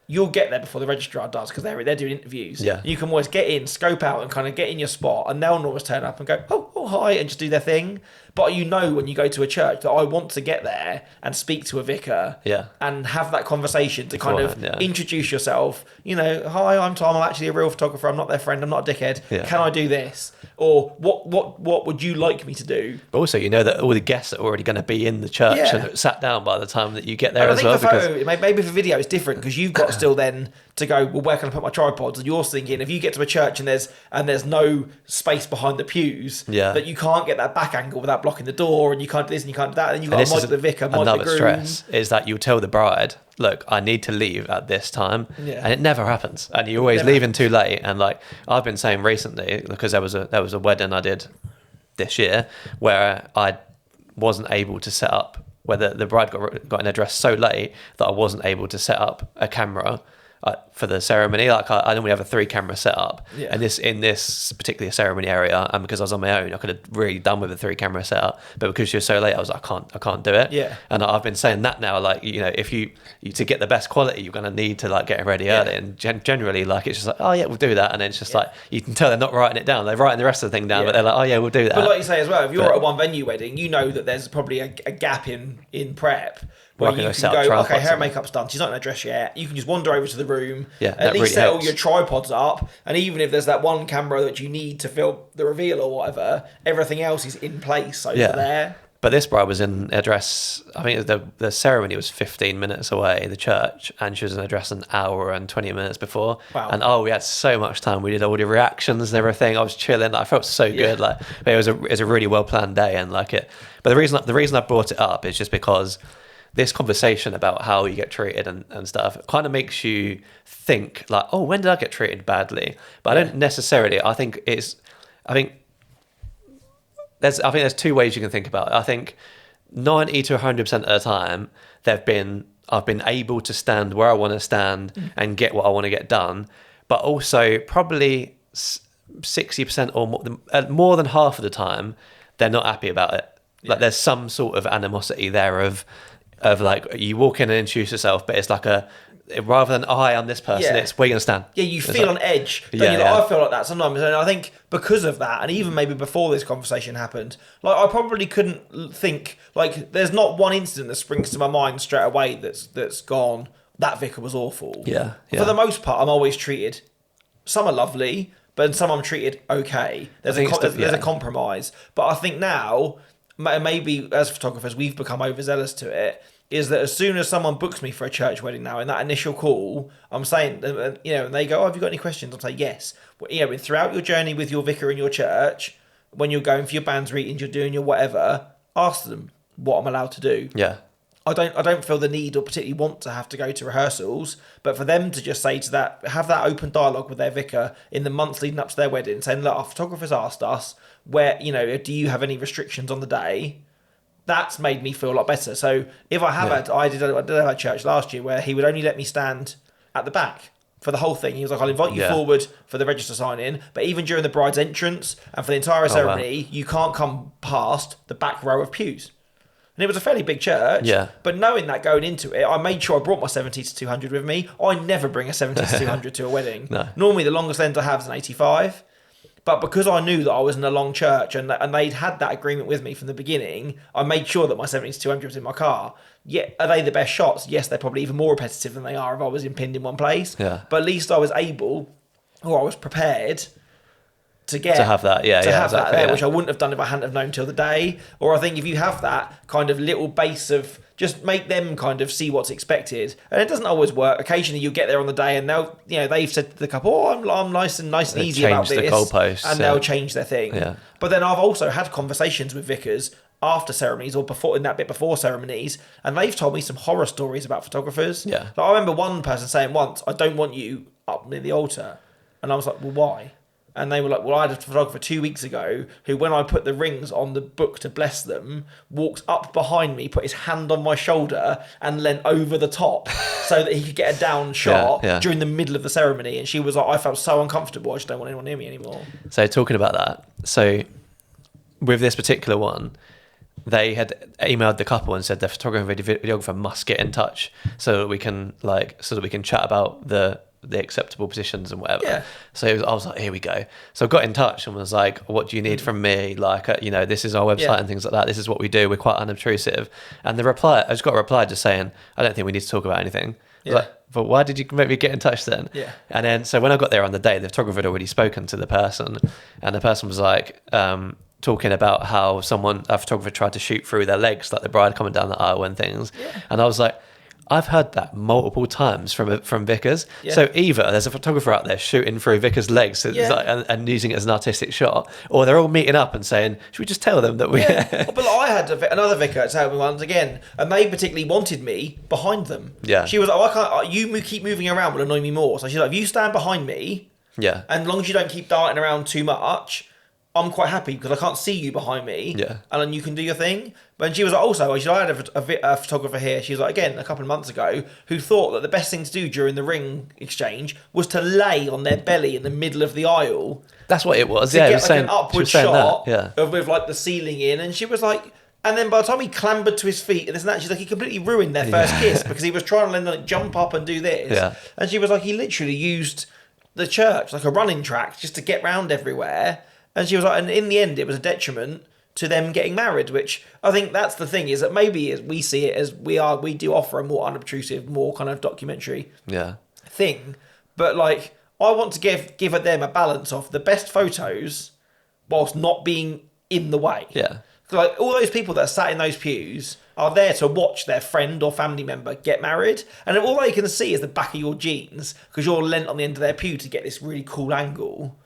you'll get there before the registrar does, because they're doing interviews. Yeah. You can always get in, scope out, and kind of get in your spot, and they'll always turn up and go, oh, hi, and just do their thing. But you know when you go to a church that I want to get there and speak to a vicar and have that conversation to kind of introduce yourself. You know, hi, I'm Tom, I'm actually a real photographer, I'm not their friend, I'm not a dickhead. Yeah. Can I do this? Or what would you like me to do? But also, you know that all the guests are already going to be in the church and sat down by the time that you get there as well. I think for photo, maybe for video, it's different, because you've got still then to go, well, where can I put my tripods? And you're thinking, if you get to a church and there's no space behind the pews, that you can't get that back angle without blocking the door, and you can't do this and you can't do that, and you've got to mic the vicar, mic the groom. Another stress is that you tell the bride, look, I need to leave at this time, and it never happens, and you always leaving too late. And like I've been saying recently, because there was a wedding I did this year where I wasn't able to set up, where the bride got in her dress so late that I wasn't able to set up a camera for the ceremony. Like I normally have a 3-camera setup, and in this particular ceremony area, and because I was on my own, I could have really done with a 3-camera setup. But because you're so late, I was like, I can't do it. Yeah. And I've been saying that now, like, you know, if you to get the best quality, you're going to need to like get ready early. And generally, like, it's just like, oh yeah, we'll do that. And then it's just like, you can tell they're not writing it down. They're writing the rest of the thing down, but they're like, oh yeah, we'll do that. But like you say as well, if you're at a one venue wedding, you know that there's probably a gap in prep. Where you can go, okay, hair and makeup's done. She's not in her dress yet. You can just wander over to the room, at least really set all your tripods up, and even if there's that one camera that you need to film the reveal or whatever, everything else is in place over there. But this bride was in her dress, I think the ceremony was 15 minutes away, the church, and she was in her dress an hour and 20 minutes before. Wow. And we had so much time. We did all the reactions and everything. I was chilling. I felt so good. Like, but it was a really well planned day, and like it. But the reason I brought it up is just because this conversation about how you get treated and stuff kind of makes you think like, oh, when did I get treated badly? But I don't necessarily. I think there's 2 ways you can think about it. I think 90 to 100% of the time I've been able to stand where I want to stand and get what I want to get done. But also probably 60% or more than half of the time they're not happy about it. Like there's some sort of animosity there of like, you walk in and introduce yourself, but it's like rather than hi, I'm this person, it's where you're gonna stand. Yeah, you feel on edge. I feel like that sometimes, and I think because of that, and even maybe before this conversation happened, like I probably couldn't think, like there's not one incident that springs to my mind straight away that's gone, that vicar was awful. Yeah. For the most part, I'm always treated. Some are lovely, but some I'm treated okay. There's a compromise, but I think now, maybe as photographers we've become overzealous to it, is that as soon as someone books me for a church wedding now, in that initial call, I'm saying, you know, and they go, oh, have you got any questions? I'm saying, yes. Well, you know, throughout your journey with your vicar in your church, when you're going for your bands meetings, you're doing your whatever, ask them what I'm allowed to do. Yeah. I don't feel the need or particularly want to have to go to rehearsals, but for them to just say to that, have that open dialogue with their vicar in the months leading up to their wedding, saying, look, our photographer's asked us, where, do you have any restrictions on the day? That's made me feel a lot better. So if I have I did a church last year where he would only let me stand at the back for the whole thing. He was like, I'll invite you forward for the register sign-in, but even during the bride's entrance and for the entire ceremony, you can't come past the back row of pews. And it was a fairly big church, but knowing that going into it, I made sure I brought my 70 to 200 with me. I never bring a 70 to 200 to a wedding. No. Normally the longest lens I have is an 85. But because I knew that I was in a long church and they'd had that agreement with me from the beginning, I made sure that my 70 to 200 was in my car. Yet, are they the best shots? Yes, they're probably even more repetitive than they are if I was pinned in one place. Yeah. But at least I was able, or I was prepared to have that, that there, which I wouldn't have done if I hadn't have known till the day. Or I think if you have that kind of little base of just make them kind of see what's expected, and it doesn't always work. Occasionally you get there on the day and they've said to the couple, I'm nice and easy about this, goalposts, and they'll change their thing. Yeah. But then I've also had conversations with vicars after ceremonies or before in that bit before ceremonies, and they've told me some horror stories about photographers. Yeah. Like I remember one person saying once, I don't want you up near the altar, and I was like, well, why? And they were like, well, I had a photographer 2 weeks ago who, when I put the rings on the book to bless them, walked up behind me, put his hand on my shoulder and leant over the top so that he could get a down shot during the middle of the ceremony. And she was like, I felt so uncomfortable. I just don't want anyone near me anymore. So talking about that, so with this particular one, they had emailed the couple and said the photographer and videographer must get in touch so that we can chat about the acceptable positions and whatever. Yeah. So I was like, here we go. So I got in touch and was like, what do you need from me? Like, this is our website and things like that. This is what we do. We're quite unobtrusive. And I just got a reply just saying, I don't think we need to talk about anything. I was like, but why did you make me get in touch then? Yeah. And then, so when I got there on the day, the photographer had already spoken to the person, and the person was like, talking about how a photographer tried to shoot through their legs, like the bride coming down the aisle and things. Yeah. And I was like, I've heard that multiple times from vicars. Yeah. So either there's a photographer out there shooting through vicars' legs and using it as an artistic shot, or they're all meeting up and saying, should we just tell them that we... But I had another vicar tell me once again, and they particularly wanted me behind them. Yeah. She was like, I can't, you keep moving around will annoy me more. So she's like, if you stand behind me, and as long as you don't keep darting around too much, I'm quite happy because I can't see you behind me, and then you can do your thing. But she was like, also, I had a photographer here. She was like, again, a couple of months ago, who thought that the best thing to do during the ring exchange was to lay on their belly in the middle of the aisle. That's what it was. To get saying, an upward shot with like the ceiling in, and she was like. And then by the time he clambered to his feet and this and that, she's like, he completely ruined their first kiss because he was trying to like jump up and do this. Yeah. And she was like, he literally used the church like a running track just to get round everywhere. And she was like, and in the end, it was a detriment to them getting married, which I think that's the thing, is that maybe as we see it as we do offer a more unobtrusive, more kind of documentary thing. But like, I want to give them a balance of the best photos whilst not being in the way. Yeah. Like all those people that are sat in those pews are there to watch their friend or family member get married, and if all they can see is the back of your jeans because you're leant on the end of their pew to get this really cool angle,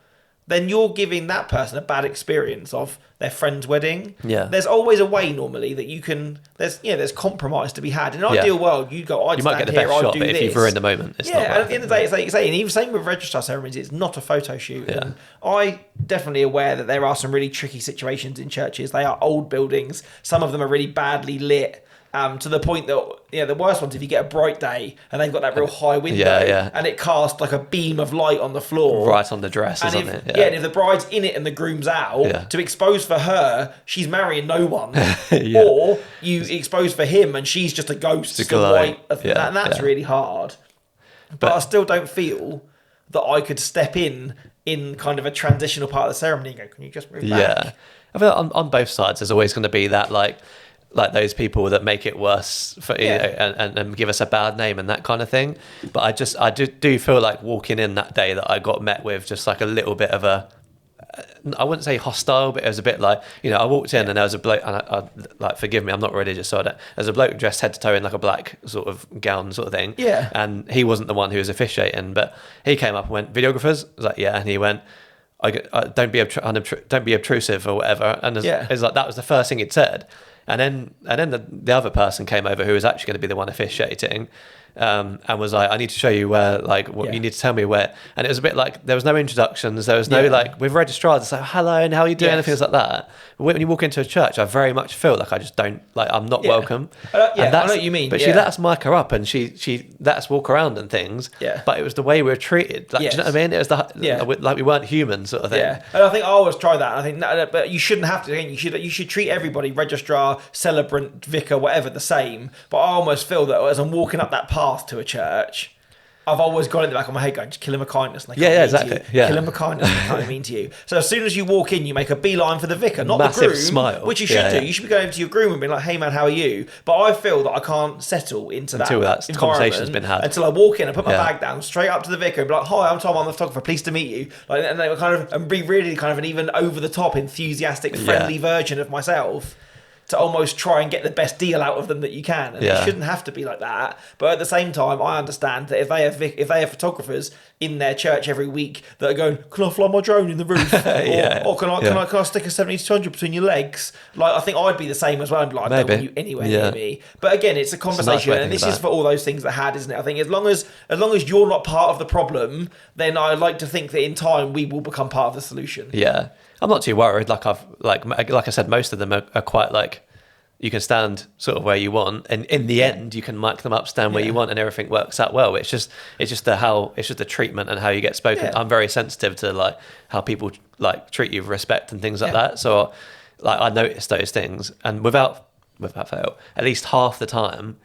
then you're giving that person a bad experience of their friend's wedding. Yeah. There's always a way normally that you can, there's compromise to be had. In an ideal world, you'd go, you might get the best shot, but if you've ruined the moment, it's not and at the end of the day, it's like you say, and even same with registrar ceremonies, it's not a photo shoot. Yeah. And I definitely aware that there are some really tricky situations in churches. They are old buildings. Some of them are really badly lit. To the point that the worst ones, if you get a bright day and they've got that real high window and it casts like a beam of light on the floor right on the dress, and isn't it? And if the bride's in it and the groom's out, to expose for her, she's marrying no one, or you expose for him and she's just a ghost, and that's really hard. But I still don't feel that I could step in kind of a transitional part of the ceremony and go, can you just move back? Yeah, I feel on both sides there's always going to be that like those people that make it worse for and give us a bad name and that kind of thing. But I do feel like walking in that day that I got met with just like a little bit of a, I wouldn't say hostile, but it was a bit like, I walked in and there was a bloke, and I like, forgive me, I'm not religious, so there's a bloke dressed head to toe in like a black sort of gown sort of thing. Yeah. And he wasn't the one who was officiating, but he came up and went, videographers? I was like, yeah. And he went, don't be obtrusive or whatever. And it's like that was the first thing he'd said. And then the other person came over who was actually going to be the one officiating, and was like, I need to show you where, like, you need to tell me where. And it was a bit like, there was no introductions, there was no like, with registrars, it's like, hello, and how are you doing, and things like that. When you walk into a church, I very much feel like I just don't, like, I'm not welcome. I know what you mean. But she let us mic her up, and she let us walk around and things. But it was the way we were treated. Like, do you know what I mean? It was like we weren't human, sort of thing. Yeah, and I think I always try that. I think, but you shouldn't have to. You should treat everybody, registrar, celebrant, vicar, whatever, the same. But I almost feel that as I'm walking up that path to a church, I've always got in the back of my head going, just kill him with kindness. And exactly. Kill him with kindness. And kind of mean to you. So as soon as you walk in, you make a beeline for the vicar, not massive the groom, smile, which you should do. You should be going to your groom and being like, "Hey man, how are you?" But I feel that I can't settle into until that conversation's been had. Until I walk in and put my bag down, straight up to the vicar and be like, "Hi, I'm Tom, I'm the photographer. Pleased to meet you." Like, and they were kind of, and be really kind of an even over the top, enthusiastic, friendly version of myself, to almost try and get the best deal out of them that you can. And it shouldn't have to be like that. But at the same time, I understand that if they have photographers in their church every week that are going, "Can I fly my drone in the roof?" or can I stick a 70 to 200 between your legs? Like, I think I'd be the same as well. I'd be like, "I don't want you anywhere near me." But again, it's a conversation, and this is for all those things that had, isn't it? I think as long as you're not part of the problem, then I like to think that in time we will become part of the solution. Yeah. I'm not too worried. Like I said, most of them are quite like, you can stand sort of where you want, and in the end, you can mic them up, stand where you want, and everything works out well. It's just the treatment and how you get spoken. I'm very sensitive to like how people like treat you with respect and things like that. So like I notice those things, and without fail, at least half the time,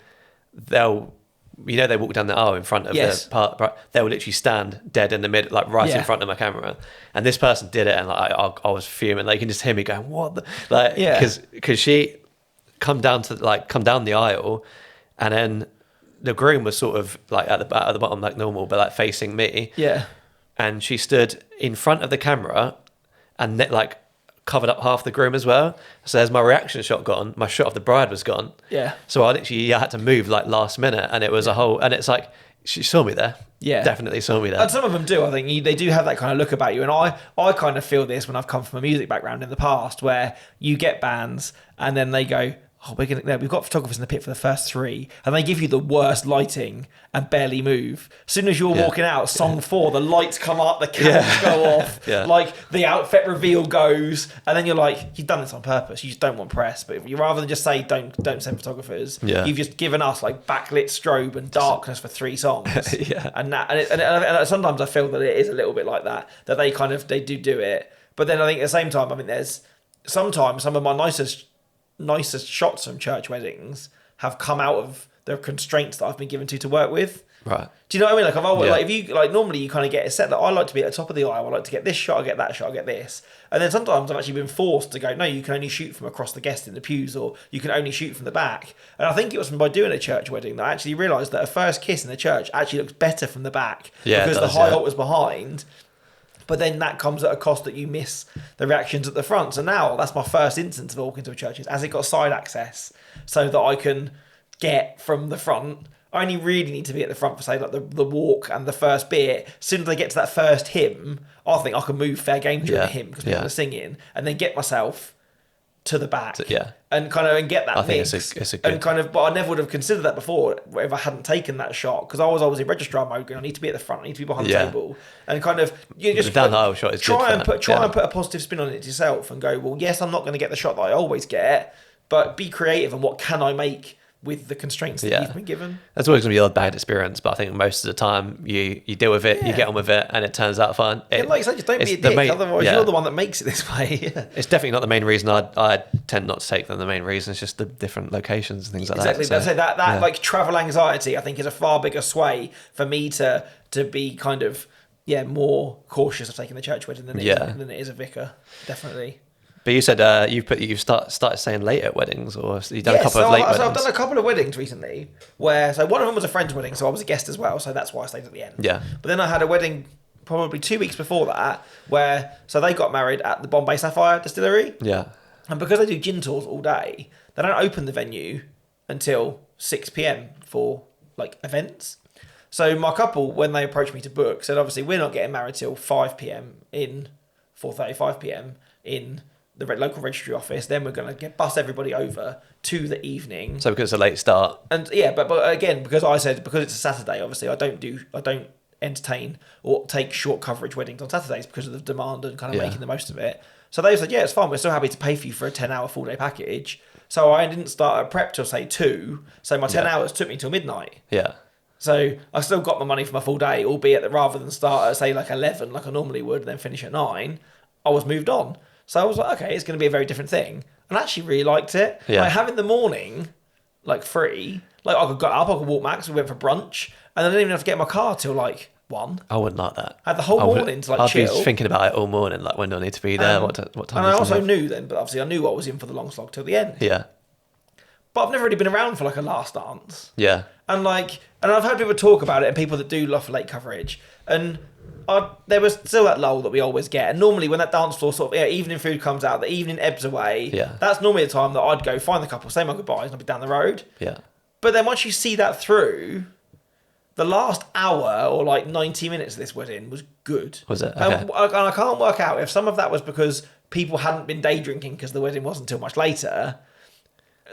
they walk down the aisle in front of the part, right? They will literally stand dead in the middle, like right in front of my camera. And this person did it, and like I was fuming. Like, you can just hear me going, "What?" Because she come down the aisle, and then the groom was sort of like at the bottom like normal, but like facing me. Yeah. And she stood in front of the camera, and like covered up half the groom as well. So as my reaction shot gone, my shot of the bride was gone. Yeah. So I had to move like last minute, and it was a whole, and it's like, she saw me there. Yeah. Definitely saw me there. And some of them do, I think. They do have that kind of look about you. And I kind of feel this when I've come from a music background in the past, where you get bands and then they go, "Oh, we've got photographers in the pit for the first 3," and they give you the worst lighting and barely move. As soon as you're walking out, song 4, the lights come up, the cameras go off, like the outfit reveal goes, and then you're like, you've done this on purpose. You just don't want press. But if you rather than just say don't send photographers, you've just given us like backlit strobe and darkness for 3 songs. And sometimes I feel that it is a little bit like that they do it. But then I think at the same time, I mean, there's sometimes some of my nicest shots from church weddings have come out of the constraints that I've been given to work with. Right. Do you know what I mean? Like, I've always, like, if you, like, normally you kind of get a set that I like to be at the top of the aisle. I like to get this shot, I get that shot, I get this. And then sometimes I've actually been forced to go, no, you can only shoot from across the guest in the pews, or you can only shoot from the back. And I think it was by doing a church wedding that I actually realised that a first kiss in the church actually looks better from the back, because the high altar's behind. But then that comes at a cost that you miss the reactions at the front. So now that's my first instance of walking to a church, is as it got side access so that I can get from the front. I only really need to be at the front for, say, like the walk and the first bit. As soon as I get to that first hymn, I think I can move fair game during the hymn because people are singing, and then get myself to the back and get that mix. It's a good... And kind of, but I never would have considered that before if I hadn't taken that shot, because I was always in registrar mode going, I need to be at the front, I need to be behind the table, and kind of you just down the aisle shot is try and put a positive spin on it yourself and go, well, yes, I'm not going to get the shot that I always get, but be creative and what can I make with the constraints that you've been given. That's always going to be a bad experience, but I think most of the time you deal with it, you get on with it, and it turns out fine. Like I said, just don't be a dick, otherwise you're the one that makes it this way. It's definitely not the main reason. I tend not to take them. The main reason is just the different locations and things like that. Exactly, so that like travel anxiety, I think, is a far bigger sway for me to be kind of more cautious of taking the church wedding than it is a vicar, definitely. But you said you've started saying late at weddings, or you've done a couple of late weddings. So I've done a couple of weddings recently, so one of them was a friend's wedding, so I was a guest as well, so that's why I stayed at the end. Yeah. But then I had a wedding probably 2 weeks before that, so they got married at the Bombay Sapphire Distillery. Yeah. And because they do gin tours all day, they don't open the venue until 6 p.m. for like events. So my couple, when they approached me to book, said obviously we're not getting married till 5 p.m. in 4:35 p.m. in the local registry office. Then we're going to bus everybody over to the evening. So because it's a late start. And yeah, but again, because it's a Saturday, obviously I don't entertain or take short coverage weddings on Saturdays because of the demand and kind of making the most of it. So they said, yeah, it's fine. We're still happy to pay for you for a 10-hour full day package. So I didn't start at prep till say 2. So my 10 hours took me till midnight. Yeah. So I still got my money for my full day, albeit that rather than start at say like 11, like I normally would, and then finish at 9, I was moved on. So I was like, okay, it's going to be a very different thing. And I actually really liked it. Yeah. Like having the morning, like free, like I could go up, I could walk back, so we went for brunch, and I didn't even have to get in my car till like 1. I wouldn't like that. I had the whole morning to like chill. I'd be thinking about it all morning, like when do I need to be there, what time. And I also knew then, but obviously I knew I was in for the long slog till the end. Yeah. But I've never really been around for like a last dance. Yeah. And I've heard people talk about it and people that do love late coverage. And there was still that lull that we always get. And normally when that dance floor sort of evening food comes out, the evening ebbs away. Yeah. That's normally the time that I'd go find the couple, say my goodbyes, and I'd be down the road. Yeah. But then once you see that through, the last hour or like 90 minutes of this wedding was good. Was it? Okay. And I can't work out if some of that was because people hadn't been day drinking because the wedding wasn't until much later.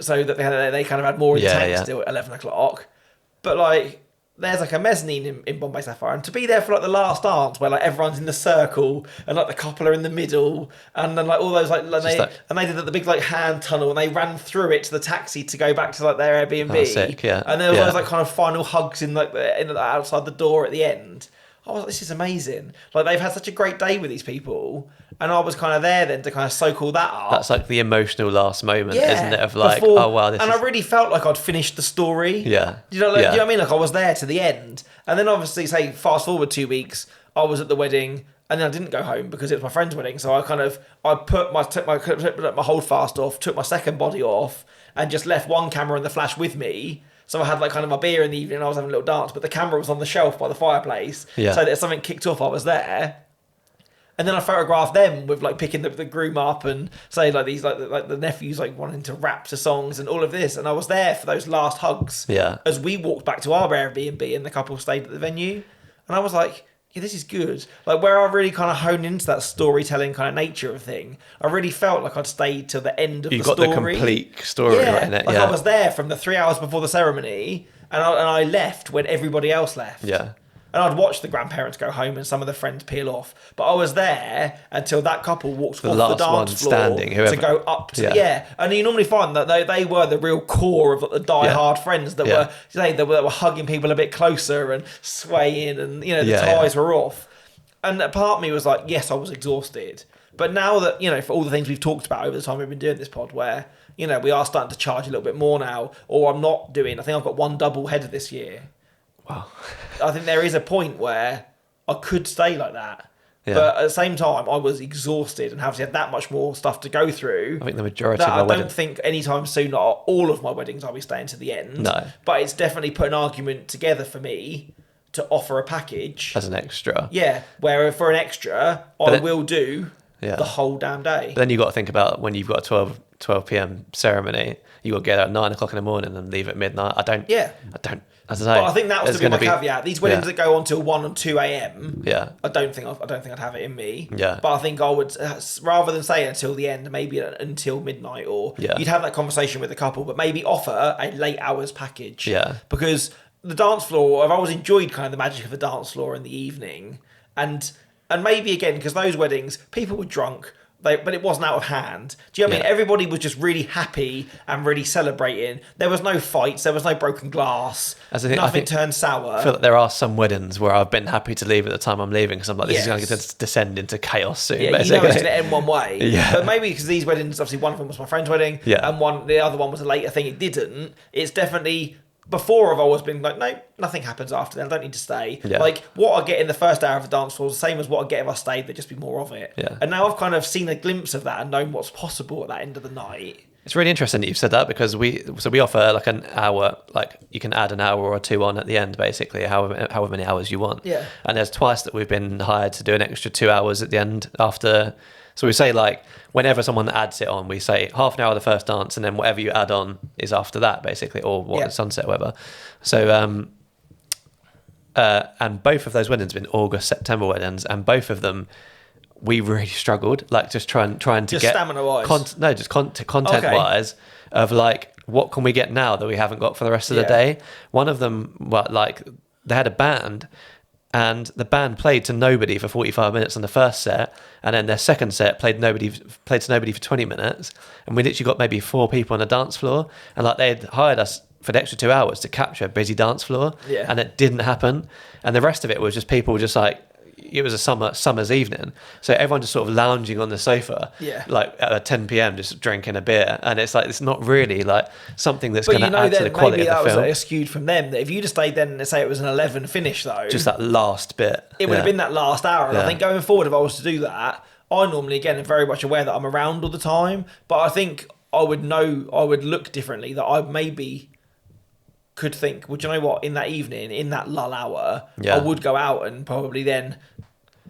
So that they kind of had more in the tank still at 11 o'clock. But like, there's like a mezzanine in Bombay Sapphire, and to be there for like the last dance where like everyone's in the circle and like the couple are in the middle, and then like all those and they did the big like hand tunnel and they ran through it to the taxi to go back to like their Airbnb. Oh, sick, yeah. And there was those like kind of final hugs in outside the door at the end. I was like, this is amazing. Like they've had such a great day with these people, and I was kind of there then to kind of soak all that up. That's like the emotional last moment, isn't it? Of like, oh wow, I really felt like I'd finished the story. Yeah. Do you know what I mean? Like I was there to the end, and then obviously, say fast forward 2 weeks, I was at the wedding, and then I didn't go home because it was my friend's wedding. So I took my hold fast off, took my second body off, and just left one camera and the flash with me. So I had like kind of my beer in the evening, and I was having a little dance, but the camera was on the shelf by the fireplace. Yeah. So that if something kicked off, I was there. And then I photographed them with like picking the groom up and say like these like the nephews like wanting to rap to songs and all of this. And I was there for those last hugs. Yeah. As we walked back to our Airbnb and the couple stayed at the venue. And I was like, yeah, this is good. Like where I really kind of honed into that storytelling kind of nature of thing. I really felt like I'd stayed till the end of the story. You got the complete story right in it. Like I was there from the 3 hours before the ceremony, and I left when everybody else left. Yeah. And I'd watch the grandparents go home and some of the friends peel off. But I was there until that couple walked off the dance floor to go up to And you normally find that they were the real core of the die-hard friends that were hugging people a bit closer and swaying, and the ties were off. And a part of me was like, yes, I was exhausted. But now that, for all the things we've talked about over the time we've been doing this pod, where, we are starting to charge a little bit more now, or I'm not doing, I think I've got one double header this year. Wow. I think there is a point where I could stay like that. Yeah. But at the same time, I was exhausted and having had that much more stuff to go through. I think the majority of my weddings. I don't think anytime soon, not all of my weddings, I'll be staying to the end. No. But it's definitely put an argument together for me to offer a package. As an extra. Yeah. Where for an extra, I will do the whole damn day. But then you've got to think about when you've got a 12 p.m. ceremony, you've got to get out at 9 o'clock in the morning and leave at midnight. I don't. As I say, but I think that was going to be my caveat. These weddings that go on till 1 and 2 a.m. Yeah. I don't think I'd have it in me. Yeah. But I think I would, rather than say until the end, maybe until midnight, or you'd have that conversation with the couple, but maybe offer a late hours package. Yeah. Because the dance floor, I've always enjoyed kind of the magic of the dance floor in the evening, and maybe again because those weddings, people were drunk. But it wasn't out of hand. Do you know what I mean? Everybody was just really happy and really celebrating. There was no fights. There was no broken glass. Nothing turned sour. I feel like there are some weddings where I've been happy to leave at the time I'm leaving because I'm like, this is going to descend into chaos soon. Yeah, basically. You know it's going to end one way. Yeah. But maybe because these weddings, obviously one of them was my friend's wedding, and the other one was a later thing. It didn't. It's definitely... Before, I've always been like, no, nothing happens after then. I don't need to stay. Yeah. Like, what I get in the first hour of the dance floor is the same as what I get if I stayed. There'd just be more of it. Yeah. And now I've kind of seen a glimpse of that and known what's possible at that end of the night. It's really interesting that you've said that because we offer like an hour, like you can add an hour or two on at the end, basically, however many hours you want. Yeah. And there's twice that we've been hired to do an extra 2 hours at the end after. So we say like whenever someone adds it on, we say half an hour of the first dance, and then whatever you add on is after that, basically, or sunset, or whatever. So and both of those weddings have been August, September weddings, and both of them we really struggled, like just trying to just get stamina-wise. Content-wise of like, what can we get now that we haven't got for the rest of the day? One of them, like, they had a band, and the band played to nobody for 45 minutes on the first set, and then their second set played to nobody for 20 minutes, and we literally got maybe 4 people on the dance floor, and like they'd hired us for the extra 2 hours to capture a busy dance floor, and it didn't happen, and the rest of it was just people just like, it was a summer's evening, so everyone just sort of lounging on the sofa, like at 10 p.m. just drinking a beer, and it's like, it's not really like something that's going to add to the quality of the film. Maybe that was skewed from them, that if you'd have stayed then and say it was an 11 finish though, just that last bit, it would have been that last hour, and I think going forward, if I was to do that, I normally, again, am very much aware that I'm around all the time, but I think I would look differently, that I maybe could think, well, do you know what, in that evening, in that lull hour, I would go out and probably then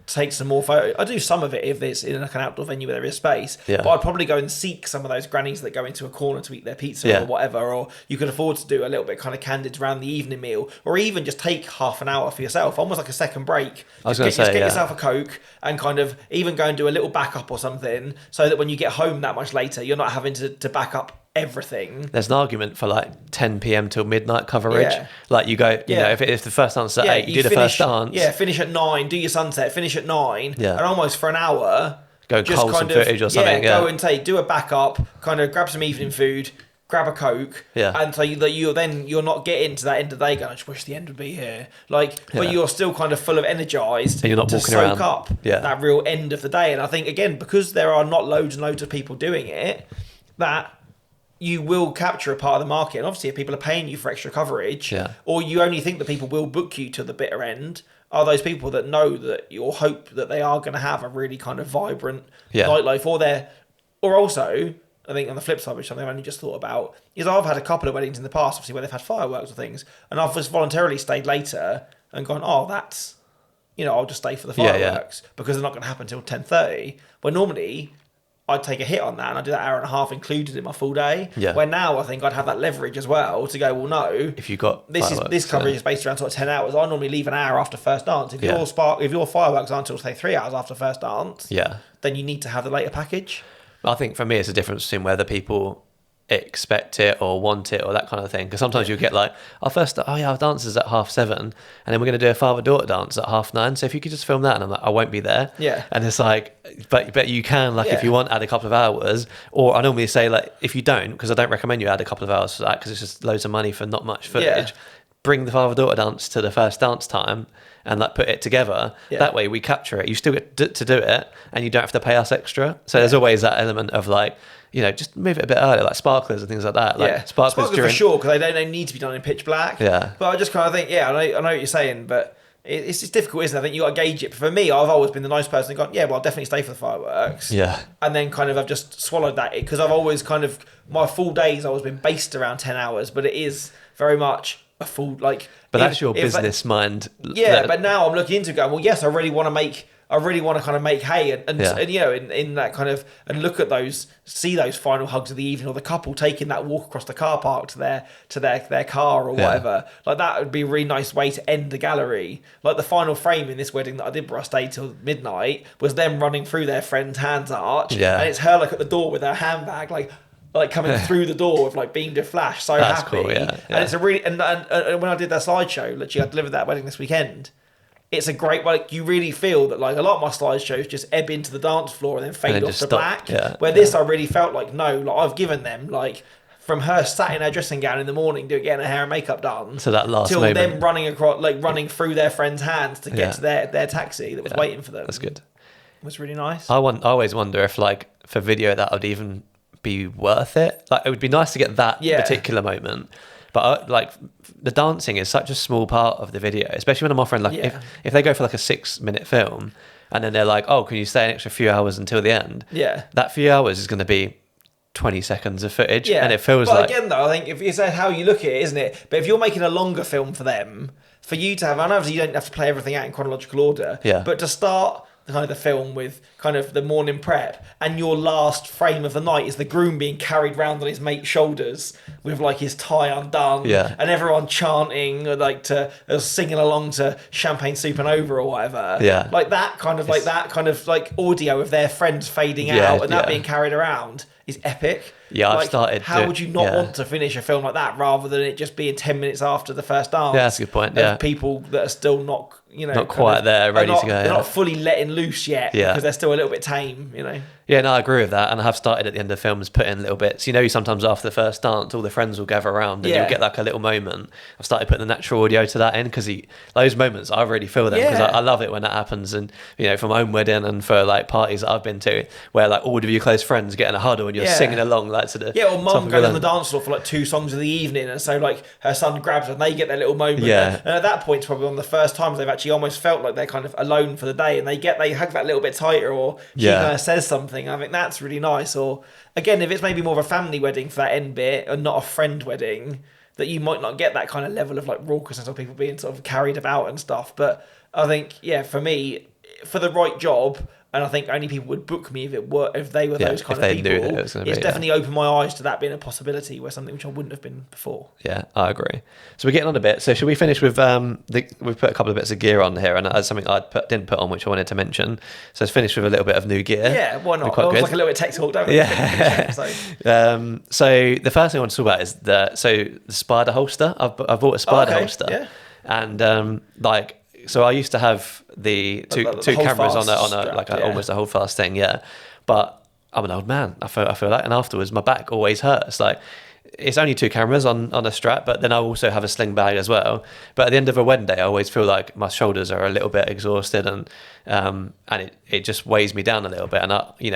take some more photos. I do some of it if it's in like an outdoor venue where there is space, but I'd probably go and seek some of those grannies that go into a corner to eat their pizza or whatever, or you could afford to do a little bit kind of candid around the evening meal, or even just take half an hour for yourself, almost like a second break. Just get yourself a Coke and kind of even go and do a little backup or something, so that when you get home that much later, you're not having to back up everything. There's an argument for like 10 p.m. till midnight coverage. Like you go, you know, if the first dance at 8, you do the first dance. Finish at 9, do your sunset, finish at 9, and almost for an hour, go just cull some footage or something. Go and do a backup, kind of grab some evening food, grab a Coke, and so that you're not getting to that end of the day going, I just wish the end would be here. Like, but you're still kind of full of energised and you're not to walking soak around. up that real end of the day. And I think, again, because there are not loads and loads of people doing it, that you will capture a part of the market. And obviously, if people are paying you for extra coverage, or you only think that people will book you to the bitter end, are those people that know that or hope that they are going to have a really kind of vibrant nightlife, or also, I think on the flip side, which something I've only just thought about, is I've had a couple of weddings in the past, obviously, where they've had fireworks or things, and I've just voluntarily stayed later and gone, oh, that's, I'll just stay for the fireworks because they're not going to happen until 10:30. Where normally I'd take a hit on that and I'd do that hour and a half included in my full day. Where now I think I'd have that leverage as well to go, well, no, if you got this coverage is based around sort of 10 hours. I normally leave an hour after first dance. If your fireworks aren't until say 3 hours after first dance, then you need to have the later package. I think for me it's a difference between whether people expect it or want it or that kind of thing, because sometimes you get like our dance is at 7:30 and then we're going to do a father-daughter dance at 9:30, so if you could just film that, and I'm like, I won't be there, and it's like, but you can, like, if you want, add a couple of hours, or I normally say, like, if you don't, because I don't recommend you add a couple of hours for that because it's just loads of money for not much footage, bring the father-daughter dance to the first dance time and like put it together. That way we capture it, you still get to do it and you don't have to pay us extra. So there's always that element of like, just move it a bit earlier, like sparklers and things like that. Like sparklers for sure, because they need to be done in pitch black. But I just kind of think, I know what you're saying, but it's just difficult, isn't it? I think you got to gauge it. But for me, I've always been the nice person and gone, I'll definitely stay for the fireworks. And then kind of I've just swallowed that, because I've always kind of, my full days always been based around 10 hours, but it is very much a full, like... But that's your business mind. But now I'm looking into it going, well, yes, I really want to kind of make hay and in that kind of, and look at those, see those final hugs of the evening, or the couple taking that walk across the car park to their car or whatever. Like, that would be a really nice way to end the gallery. Like, the final frame in this wedding that I did where I stayed till midnight was them running through their friend's Hands Arch, and it's her like at the door with her handbag, like coming through the door with like beamed a flash, so that's happy. Cool, and it's a really, and when I did that slideshow, literally I delivered that wedding this weekend. It's a great, like, you really feel that, like, a lot of my slideshows just ebb into the dance floor and then fade off to black. This, I really felt like, no, like, I've given them, like, from her sat in her dressing gown in the morning getting her hair and makeup done, so that last till moment, them running across, like, running through their friend's hands to get to their taxi that was waiting for them. That's good. It was really nice. I always wonder if, like, for video that would even be worth it. Like, it would be nice to get that particular moment. But like, the dancing is such a small part of the video, especially when I'm offering, like, if they go for like a 6-minute film and then they're like, oh, can you stay an extra few hours until the end? That few hours is going to be 20 seconds of footage, and it feels like... But again, though, I think if it's how you look at it, isn't it? But if you're making a longer film for them, for you to have... I know you don't have to play everything out in chronological order, but to start kind of the film with kind of the morning prep, and your last frame of the night is the groom being carried round on his mate's shoulders with like his tie undone, and everyone chanting like to singing along to Champagne Supernova or whatever, like that kind of like audio of their friends fading out and that being carried around is epic. I've started. How would you not want to finish a film like that rather than it just being 10 minutes after the first dance? Yeah, that's a good point. Of people that are still not, not quite there, ready to go. They're not fully letting loose yet because they're still a little bit tame, Yeah, no, I agree with that. And I have started at the end of films put in little bits. Sometimes after the first dance, all the friends will gather around and you'll get like a little moment. I've started putting the natural audio to that in because those moments, I really feel them because I love it when that happens. And, for my own wedding and for like parties that I've been to where like all of your close friends get in a huddle and you're singing along like to the... Yeah, or mum goes on the dance floor for like 2 songs of the evening and so like her son grabs her and they get their little moment. Yeah. And at that point, it's probably one of the first times they've actually almost felt like they're kind of alone for the day and they hug that little bit tighter or she kind of says something. I think that's really nice. Or again, if it's maybe more of a family wedding for that end bit and not a friend wedding, that you might not get that kind of level of like raucousness or people being sort of carried about and stuff. But I think, for me, for the right job, and I think only people would book me if they were those kind of people. It's definitely opened my eyes to that being a possibility where something which I wouldn't have been before. Yeah, I agree. So we're getting on a bit. So should we finish with we've put a couple of bits of gear on here, and that's something didn't put on which I wanted to mention. So let's finish with a little bit of new gear. Yeah, why not? It's like a little bit of tech talk, don't we? Yeah. So the first thing I want to talk about is the Spider holster. I've bought a Spider holster, and so I used to have the two cameras on almost a hold fast thing, but I'm an old man. I feel like, and afterwards my back always hurts. Like it's only 2 cameras on a strap, but then I also have a sling bag as well. But at the end of a wedding day, I always feel like my shoulders are a little bit exhausted, and it just weighs me down a little bit. And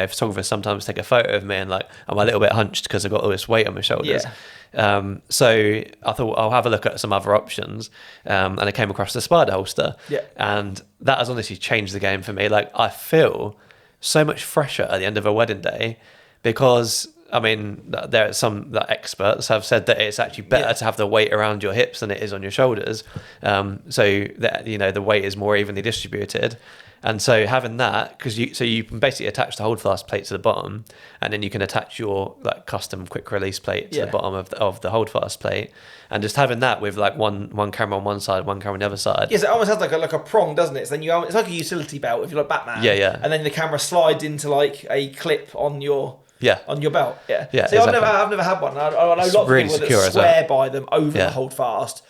photographers sometimes take a photo of me and like I'm a little bit hunched because I've got all this weight on my shoulders. So I thought I'll have a look at some other options, and I came across the Spider holster, and that has honestly changed the game for me. Like I feel so much fresher at the end of a wedding day because there are some experts have said that it's actually better to have the weight around your hips than it is on your shoulders, so that the weight is more evenly distributed. And so having that, because you can basically attach the holdfast plate to the bottom, and then you can attach your like custom quick release plate to the bottom of the holdfast plate, and just having that with like one camera on one side, one camera on the other side. Yes, it almost has like a prong, doesn't it? So then it's like a utility belt if you're like Batman. Yeah. And then the camera slides into like a clip on your on your belt. Yeah. See, exactly. I've never had one. I know lots of people that swear by them over the holdfast.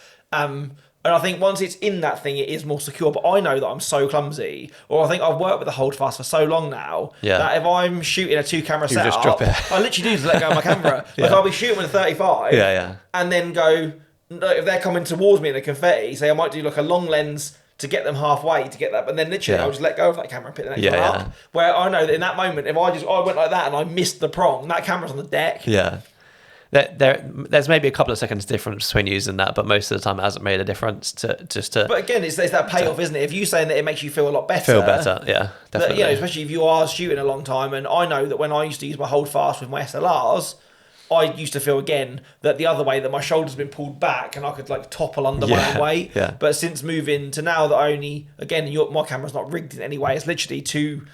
And I think once it's in that thing, it is more secure. But I know that I'm so clumsy, or I think I've worked with the holdfast for so long now that if I'm shooting a 2-camera setup, just drop it. I literally do just let go of my camera. Like I'll be shooting with a 35, and then go. If they're coming towards me in the confetti, say I might do like a long lens to get them halfway to get that, but then literally I'll just let go of that camera and pick the next one up. Where I know that in that moment, if I went like that and I missed the prong, that camera's on the deck. Yeah. There's maybe a couple of seconds difference between using that, but most of the time it hasn't made a difference to. But again, it's that payoff, isn't it? If you're saying that it makes you feel a lot better. Yeah, definitely. Especially if you are shooting a long time. And I know that when I used to use my hold fast with my SLRs, I used to feel again that the other way that my shoulders have been pulled back and I could like topple under my own weight. Yeah. But since moving to now that I only, again, my camera's not rigged in any way. It's literally 2,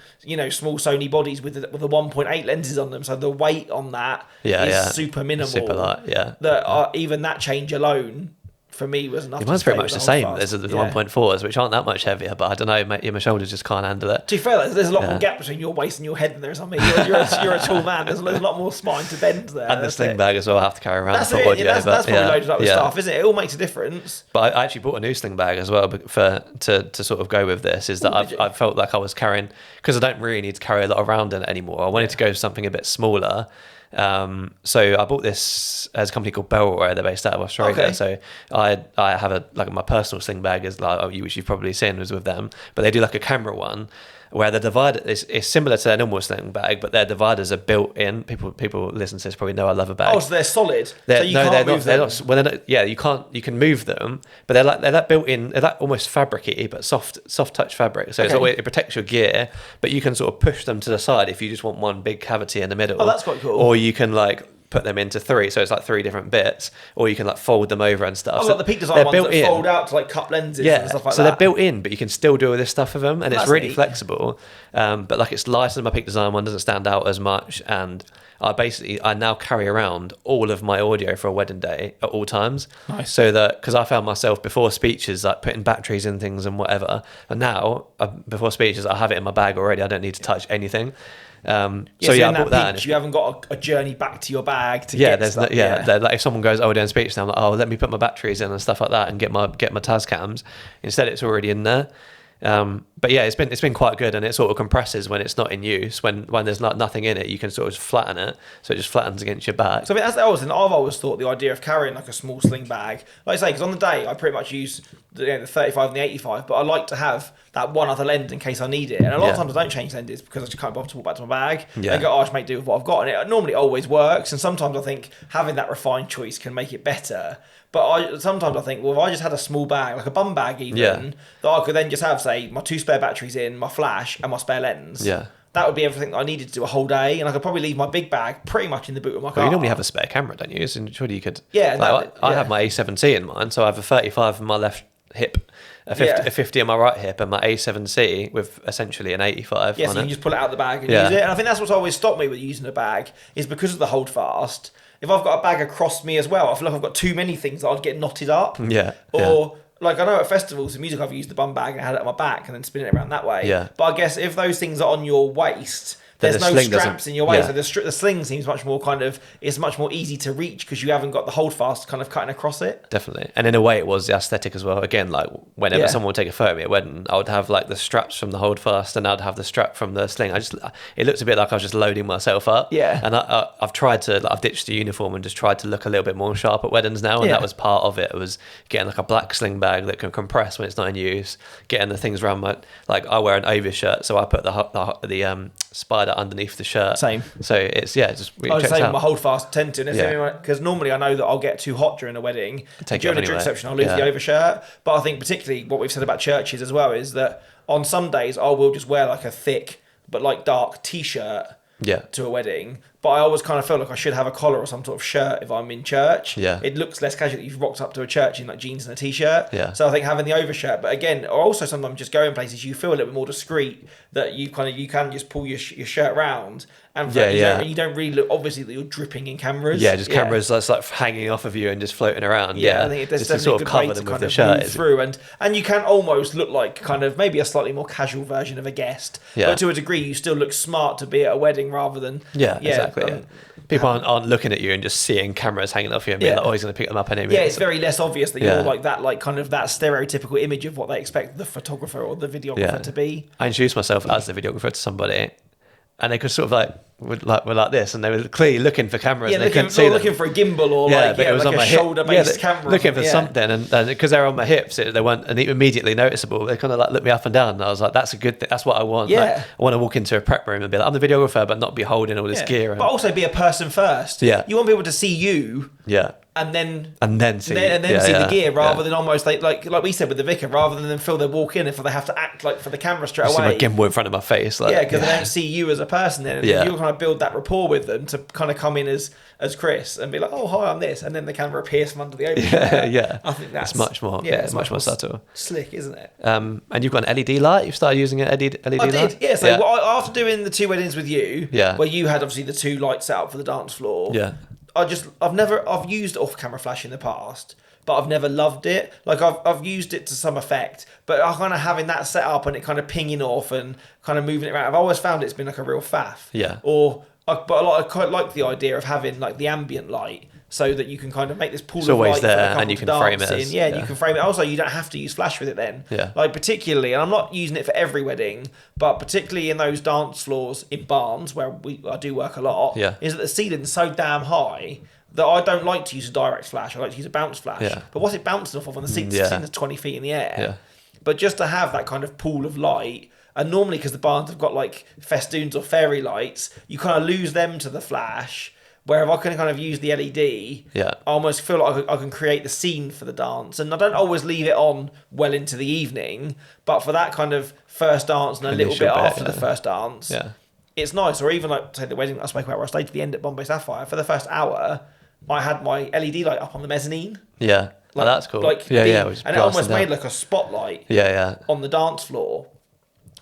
small Sony bodies with the 1.8 lenses on them. So the weight on that is super minimal. Super light, That even that change alone for me was enough. Mine's pretty much the same as the 1.4s, which aren't that much heavier, but I don't know, my shoulders just can't handle it. To be fair, there's a lot more gap between your waist and your head than there is on me. You're a tall man. There's a lot more spine to bend there. And the sling bag as well I have to carry around. That's probably loaded up with stuff, isn't it? It all makes a difference. But I actually bought a new sling bag as well to sort of go with this, is that I felt like I was carrying, because I don't really need to carry a lot around in it anymore. I wanted to go for something a bit smaller. So I bought this as a company called Bellware. They're based out of Australia. Okay. So I have my personal sling bag is which you've probably seen was with them, but they do like a camera one where the divider is similar to their normal sling bag, but their dividers are built in. People listen to this probably know I love a bag. Oh, so they're solid. So you can't move them. Well, they're not, you can't. You can move them, but they're like built in. They're like almost fabricy, but soft touch fabric. So it protects your gear, but you can sort of push them to the side if you just want one big cavity in the middle. Oh, that's quite cool. Or you can like put them into 3, so it's like 3 different bits, or you can like fold them over and stuff. Oh, so like the peak design ones that fold out to like cup lenses and stuff like so that. they're built in, but you can still do all this stuff with them, and it's really neat. flexible. But like it's lighter than my peak design one, doesn't stand out as much, and I now carry around all of my audio for a wedding day at all times. Nice. So that, because I found myself before speeches like putting batteries in things and whatever, and now before speeches I have it in my bag already. I don't need to touch anything. I bought that. And you haven't got a journey back to your bag to yeah, get stuff. like if someone goes, we're doing speech now, I'm like, oh, let me put my batteries in and stuff like that and get my Tascams. Instead, it's already in there. But yeah, it's been quite good, and it sort of compresses when it's not in use. When there's nothing in it, you can sort of flatten it, so it just flattens against your back. So I mean, that's the other thing. I've always thought the idea of carrying like a small sling bag, like I say, because on the day I pretty much use the 35 and the 85, but I like to have that one other lens in case I need it. And a lot of times I don't change lenses because I just can't bother to walk back to my bag. Yeah. And go, oh, I just make do with what I've got, and it normally always works. And sometimes I think having that refined choice can make it better. But sometimes I think, well, if I just had a small bag, like a bum bag even, that I could then just have, say, my 2 spare batteries in, my flash, and my spare lens. Yeah. That would be everything that I needed to do a whole day, and I could probably leave my big bag pretty much in the boot of my car. Well, you normally have a spare camera, don't you? So surely you could... Yeah. I have my A7C in mine, so I have a 35 in my left hip, a 50 in my right hip, and my A7C with essentially an 85 Yes, on you it. can just pull it out of the bag and use it. And I think that's what's always stopped me with using a bag, is because of the hold fast. If I've got a bag across me as well, I feel like I've got too many things that I'd get knotted up. Yeah. Or... Like, I know at festivals and music, I've used the bum bag and had it on my back and then spin it around that way. Yeah. But I guess if those things are on your waist, there's no straps in your way. So the sling seems much more it's much more easy to reach because you haven't got the hold fast kind of cutting across it. Definitely. And in a way, it was the aesthetic as well. Again, like whenever someone would take a photo of me at a wedding, I would have like the straps from the hold fast and I'd have the strap from the sling. It looks a bit like I was just loading myself up. Yeah. And I've tried to, I've ditched the uniform and just tried to look a little bit more sharp at weddings now. And that was part of it. It was getting like a black sling bag that can compress when it's not in use, getting the things around my, like I wear an overshirt, so I put the spider underneath the shirt. Same. So it's just really I was checks saying out. my hold fast tend to, because normally I know that I'll get too hot during a wedding. Take during it a drink anyway. reception, I'll lose the overshirt. But I think particularly what we've said about churches as well is that on some days I will just wear like a thick but like dark t-shirt to a wedding. But I always kind of feel like I should have a collar or some sort of shirt if I'm in church. Yeah. It looks less casual that you've rocked up to a church in like jeans and a t-shirt. Yeah. So I think having the overshirt, but again, or also sometimes just going places, you feel a little bit more discreet that you can just pull your shirt round. And you don't really look, obviously, that you're dripping in cameras. Yeah, just cameras that's like hanging off of you and just floating around. I think there's just to sort of cover them with the shirt. Through and you can almost look like kind of maybe a slightly more casual version of a guest. Yeah. But to a degree, you still look smart to be at a wedding rather than... Exactly. People aren't looking at you and just seeing cameras hanging off you and being like, oh, he's going to pick them up anyway. Yeah, it's very less obvious that you're like that, kind of that stereotypical image of what they expect the photographer or the videographer to be. I introduced myself as the videographer to somebody, and they could sort of were like this, and they were clearly looking for cameras. Yeah, and they couldn't see them. looking for a gimbal or but it was like on a my hip. shoulder-based camera. Looking for something, and because they're on my hips, they weren't immediately noticeable. They kind of like looked me up and down, and I was like, "That's a good thing. That's what I want." Yeah. Like, I want to walk into a prep room and be like, "I'm the videographer," but not be holding all this gear. But also be a person first. Yeah. You want people to see you. Yeah. And then see the gear rather than almost like we said with the vicar, rather than them feel they walk in if they have to act like for the camera straight away. See my gimbal in front of my face, because they don't see you as a person then, and you kind of build that rapport with them to kind of come in as Chris and be like, oh hi, I'm this, and then the camera appears from under the overshirt. I think that's much more it's much more subtle, slick, isn't it? And you've got an LED light. You've started using an LED light. I did, so after doing the 2 weddings with you, where you had obviously the 2 lights set up for the dance floor, I've used off-camera flash in the past, but I've never loved it. Like I've used it to some effect, but I kind of having that set up and it kind of pinging off and kind of moving it around, I've always found it's been like a real faff. Yeah. But I quite like the idea of having like the ambient light, so that you can kind of make this pool it's of always light there, for the couple and you can to frame dance it. You can frame it. Also, you don't have to use flash with it then. Yeah. Like particularly, and I'm not using it for every wedding, but particularly in those dance floors in barns where I do work a lot. Yeah. Is that the ceiling's so damn high that I don't like to use a direct flash. I like to use a bounce flash. Yeah. But what's it bouncing off of when the ceiling's 20 feet in the air? Yeah. But just to have that kind of pool of light, and normally because the barns have got like festoons or fairy lights, you kind of lose them to the flash. Where if I can kind of use the LED, I almost feel like I can create the scene for the dance. And I don't always leave it on well into the evening, but for that kind of first dance and a little bit after the first dance, it's nice. Or even like, say, the wedding I spoke about where I stayed to the end at Bombay Sapphire, for the first hour, I had my LED light up on the mezzanine. Yeah. Like, that's cool. Like yeah, and it almost made like a spotlight yeah. on the dance floor.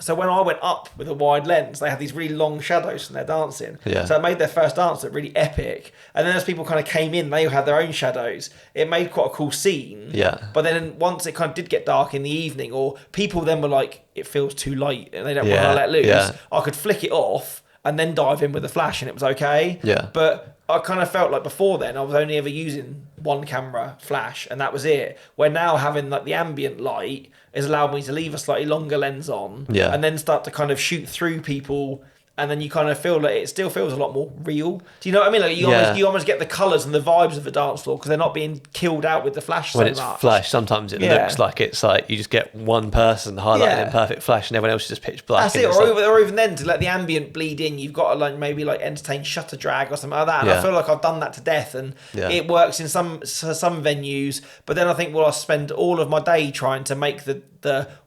So when I went up with a wide lens, they had these really long shadows from their dancing. Yeah. So it made their first dance look really epic. And then as people kind of came in, they had their own shadows. It made quite a cool scene. Yeah. But then once it kind of did get dark in the evening, or people then were like, it feels too light and they don't want to let loose, I could flick it off and then dive in with a flash and it was okay. Yeah. But I kind of felt like before then I was only ever using one camera flash and that was it. Where now having like the ambient light has allowed me to leave a slightly longer lens on and then start to kind of shoot through people, and then you kind of feel like it still feels a lot more real. Do you know what I mean? Like you almost get the colours and the vibes of the dance floor because they're not being killed out with the flash so much. When it's flash, sometimes it looks like it's like you just get one person highlighted in perfect flash and everyone else is just pitch black. That's it. Or even then, to let the ambient bleed in, you've got to like maybe like entertain shutter drag or something like that. And I feel like I've done that to death, and it works in some venues. But then I think, well, I spend all of my day trying to make the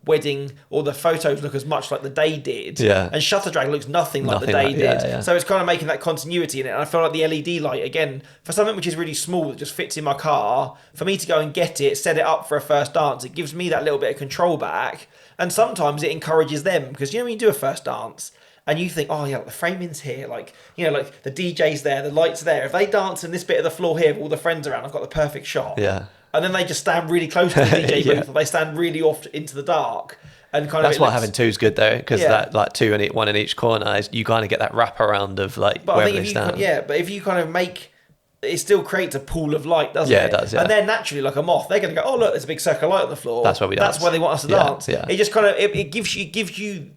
wedding or the photos look as much like the day did. Yeah. And shutter drag looks nothing like the day did. Yeah. So it's kind of making that continuity in it. And I feel like the LED light, again, for something which is really small that just fits in my car, for me to go and get it, set it up for a first dance, it gives me that little bit of control back. And sometimes it encourages them, because when you do a first dance and you think, oh yeah, the framing's here, like the DJ's there, the lights there. If they dance in this bit of the floor here with all the friends around, I've got the perfect shot. Yeah. And then they just stand really close to the DJ booth, or they stand really off into the dark. And kind that's why having two is good though, because that like two and one in each corner is, you kind of get that wraparound of like wherever they stand. But if you kind of make, it still creates a pool of light, doesn't it? Yeah, it does. Yeah. And then naturally, like a moth, they're going to go, oh look, there's a big circle of light on the floor. That's where we dance. That's where they want us to dance. Yeah. It just kind of it gives you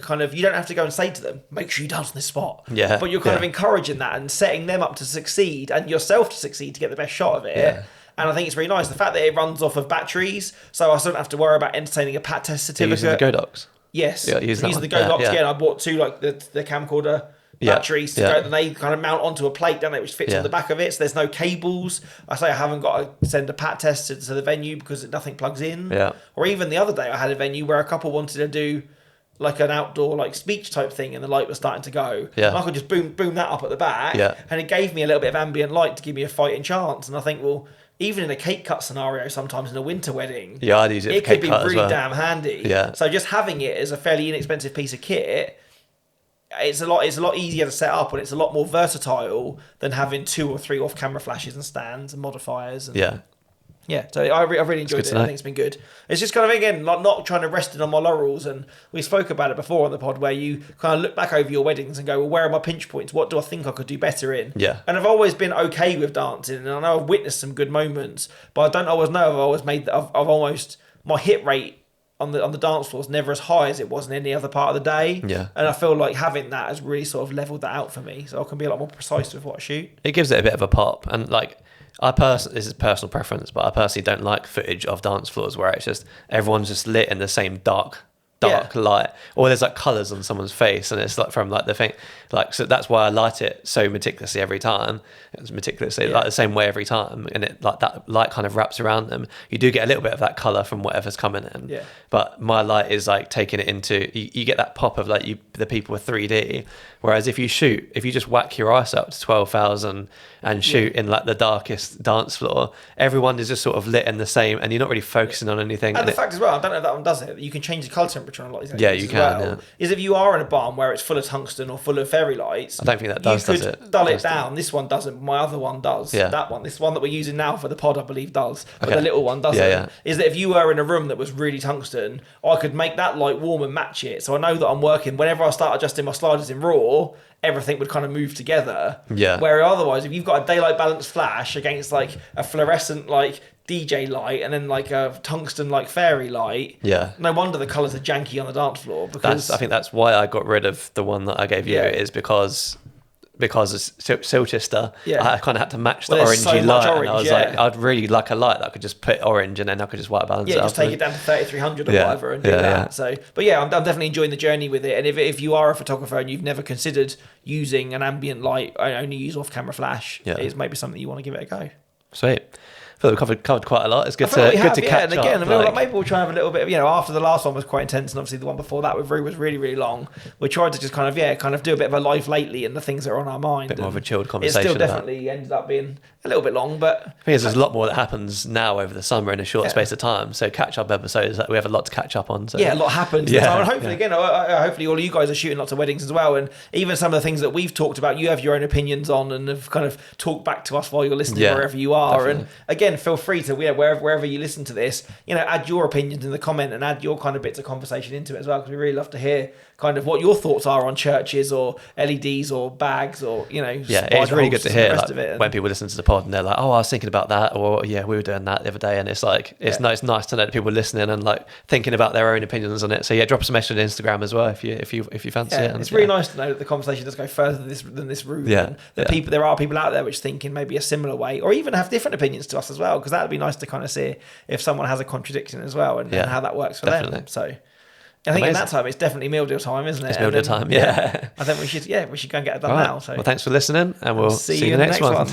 kind of, you don't have to go and say to them, make sure you dance on this spot. Yeah. But you're kind of encouraging that and setting them up to succeed and yourself to succeed to get the best shot of it. Yeah. And I think it's really nice the fact that it runs off of batteries, so I don't have to worry about entertaining a pat test certificate. Using the Godox. Yes, using the Godox again. I bought two like the camcorder batteries to go, and they kind of mount onto a plate, don't they, which fits on the back of it. So there's no cables. I haven't got to send a pat test to the venue because nothing plugs in. Yeah. Or even the other day, I had a venue where a couple wanted to do like an outdoor like speech type thing, and the light was starting to go. Yeah. And I could just boom that up at the back. Yeah. And it gave me a little bit of ambient light to give me a fighting chance. And I think, well, even in a cake cut scenario, sometimes in a winter wedding, I'd use it. It could be really damn handy. Yeah. So just having it as a fairly inexpensive piece of kit, it's a lot easier to set up, and it's a lot more versatile than having 2 or 3 off-camera flashes and stands and modifiers. And, so I've really enjoyed it. I think it's been good. It's just kind of, again, like not trying to rest it on my laurels. And we spoke about it before on the pod, where you kind of look back over your weddings and go, well, where are my pinch points? What do I think I could do better in? Yeah. And I've always been okay with dancing, and I know I've witnessed some good moments, but I don't always know. I've almost, my hit rate on the dance floor is never as high as it was in any other part of the day. Yeah. And I feel like having that has really sort of leveled that out for me, so I can be a lot more precise with what I shoot. It gives it a bit of a pop, and like, this is personal preference, but I personally don't like footage of dance floors where it's just everyone's just lit in the same dark light, or there's like colours on someone's face, and it's like from like the thing, like, so that's why I light it so meticulously every time. It's meticulously like the same way every time, and it like that light kind of wraps around them. You do get a little bit of that colour from whatever's coming in, but my light is like taking it into, you get that pop of like the people with 3D. Whereas if you just whack your ice up to 12,000 and shoot in like the darkest dance floor, everyone is just sort of lit in the same, and you're not really focusing on anything. And the fact as well, I don't know if that one does it, you can change the colour temperature on a lot of these. Yeah, you can. Is if you are in a barn where it's full of tungsten or full of fairy lights, I don't think that does it. You could dull it down. This one doesn't. My other one does. Yeah. That one. This one that we're using now for the pod, I believe, does. But the little one doesn't. Yeah. Is that if you were in a room that was really tungsten, I could make that light warm and match it. So I know that I'm working. Whenever I start adjusting my sliders in RAW, everything would kind of move together. Yeah. Where otherwise, if you've got a daylight balanced flash against like a fluorescent like DJ light and then like a tungsten like fairy light, no wonder the colours are janky on the dance floor. Because I think that's why I got rid of the one that I gave you, is because it's Silchester, I kind of had to match the orangey light. Orange, and I was like, I'd really like a light that I could just put orange, and then I could just white balance it. Just take it down to 3300 or whatever and do that. Yeah. So, but I'm definitely enjoying the journey with it. And if you are a photographer and you've never considered using an ambient light, I only use off-camera flash, it's maybe something you want to give it a go. Sweet. feel we covered quite a lot. It's good to catch and again, up. Maybe we'll try and have a little bit of, after the last one was quite intense, and obviously the one before that with Rue was really, really long. We tried to just kind of do a bit of a life lately and the things that are on our mind. A bit more of a chilled conversation. It still definitely ended up being a little bit long, but... The thing is, there's a lot more that happens now over the summer in a short space of time. So catch-up episodes, we have a lot to catch up on. So. Yeah, a lot happens. Yeah, and hopefully, again, hopefully all of you guys are shooting lots of weddings as well. And even some of the things that we've talked about, you have your own opinions on and have kind of talked back to us while you're listening wherever you are. Definitely. And again, feel free to, wherever you listen to this, add your opinions in the comment and add your kind of bits of conversation into it as well, because we really love to hear kind of what your thoughts are on churches or LEDs or bags or, it's really good to hear when people listen to the pod and they're like, oh, I was thinking about that, or we were doing that the other day, and it's like it's nice to know that people are listening and like thinking about their own opinions on it. So drop us a message on Instagram as well if you fancy it. And it's really nice to know that the conversation does go further than this route. And that there are people out there which think in maybe a similar way, or even have different opinions to us as well, because that would be nice to kind of see if someone has a contradiction as well and how that works for them. So I think in that time it's definitely meal deal time, isn't it? It's meal deal time. I think we should go and get it done now. So well, thanks for listening, and we'll see you in the next one.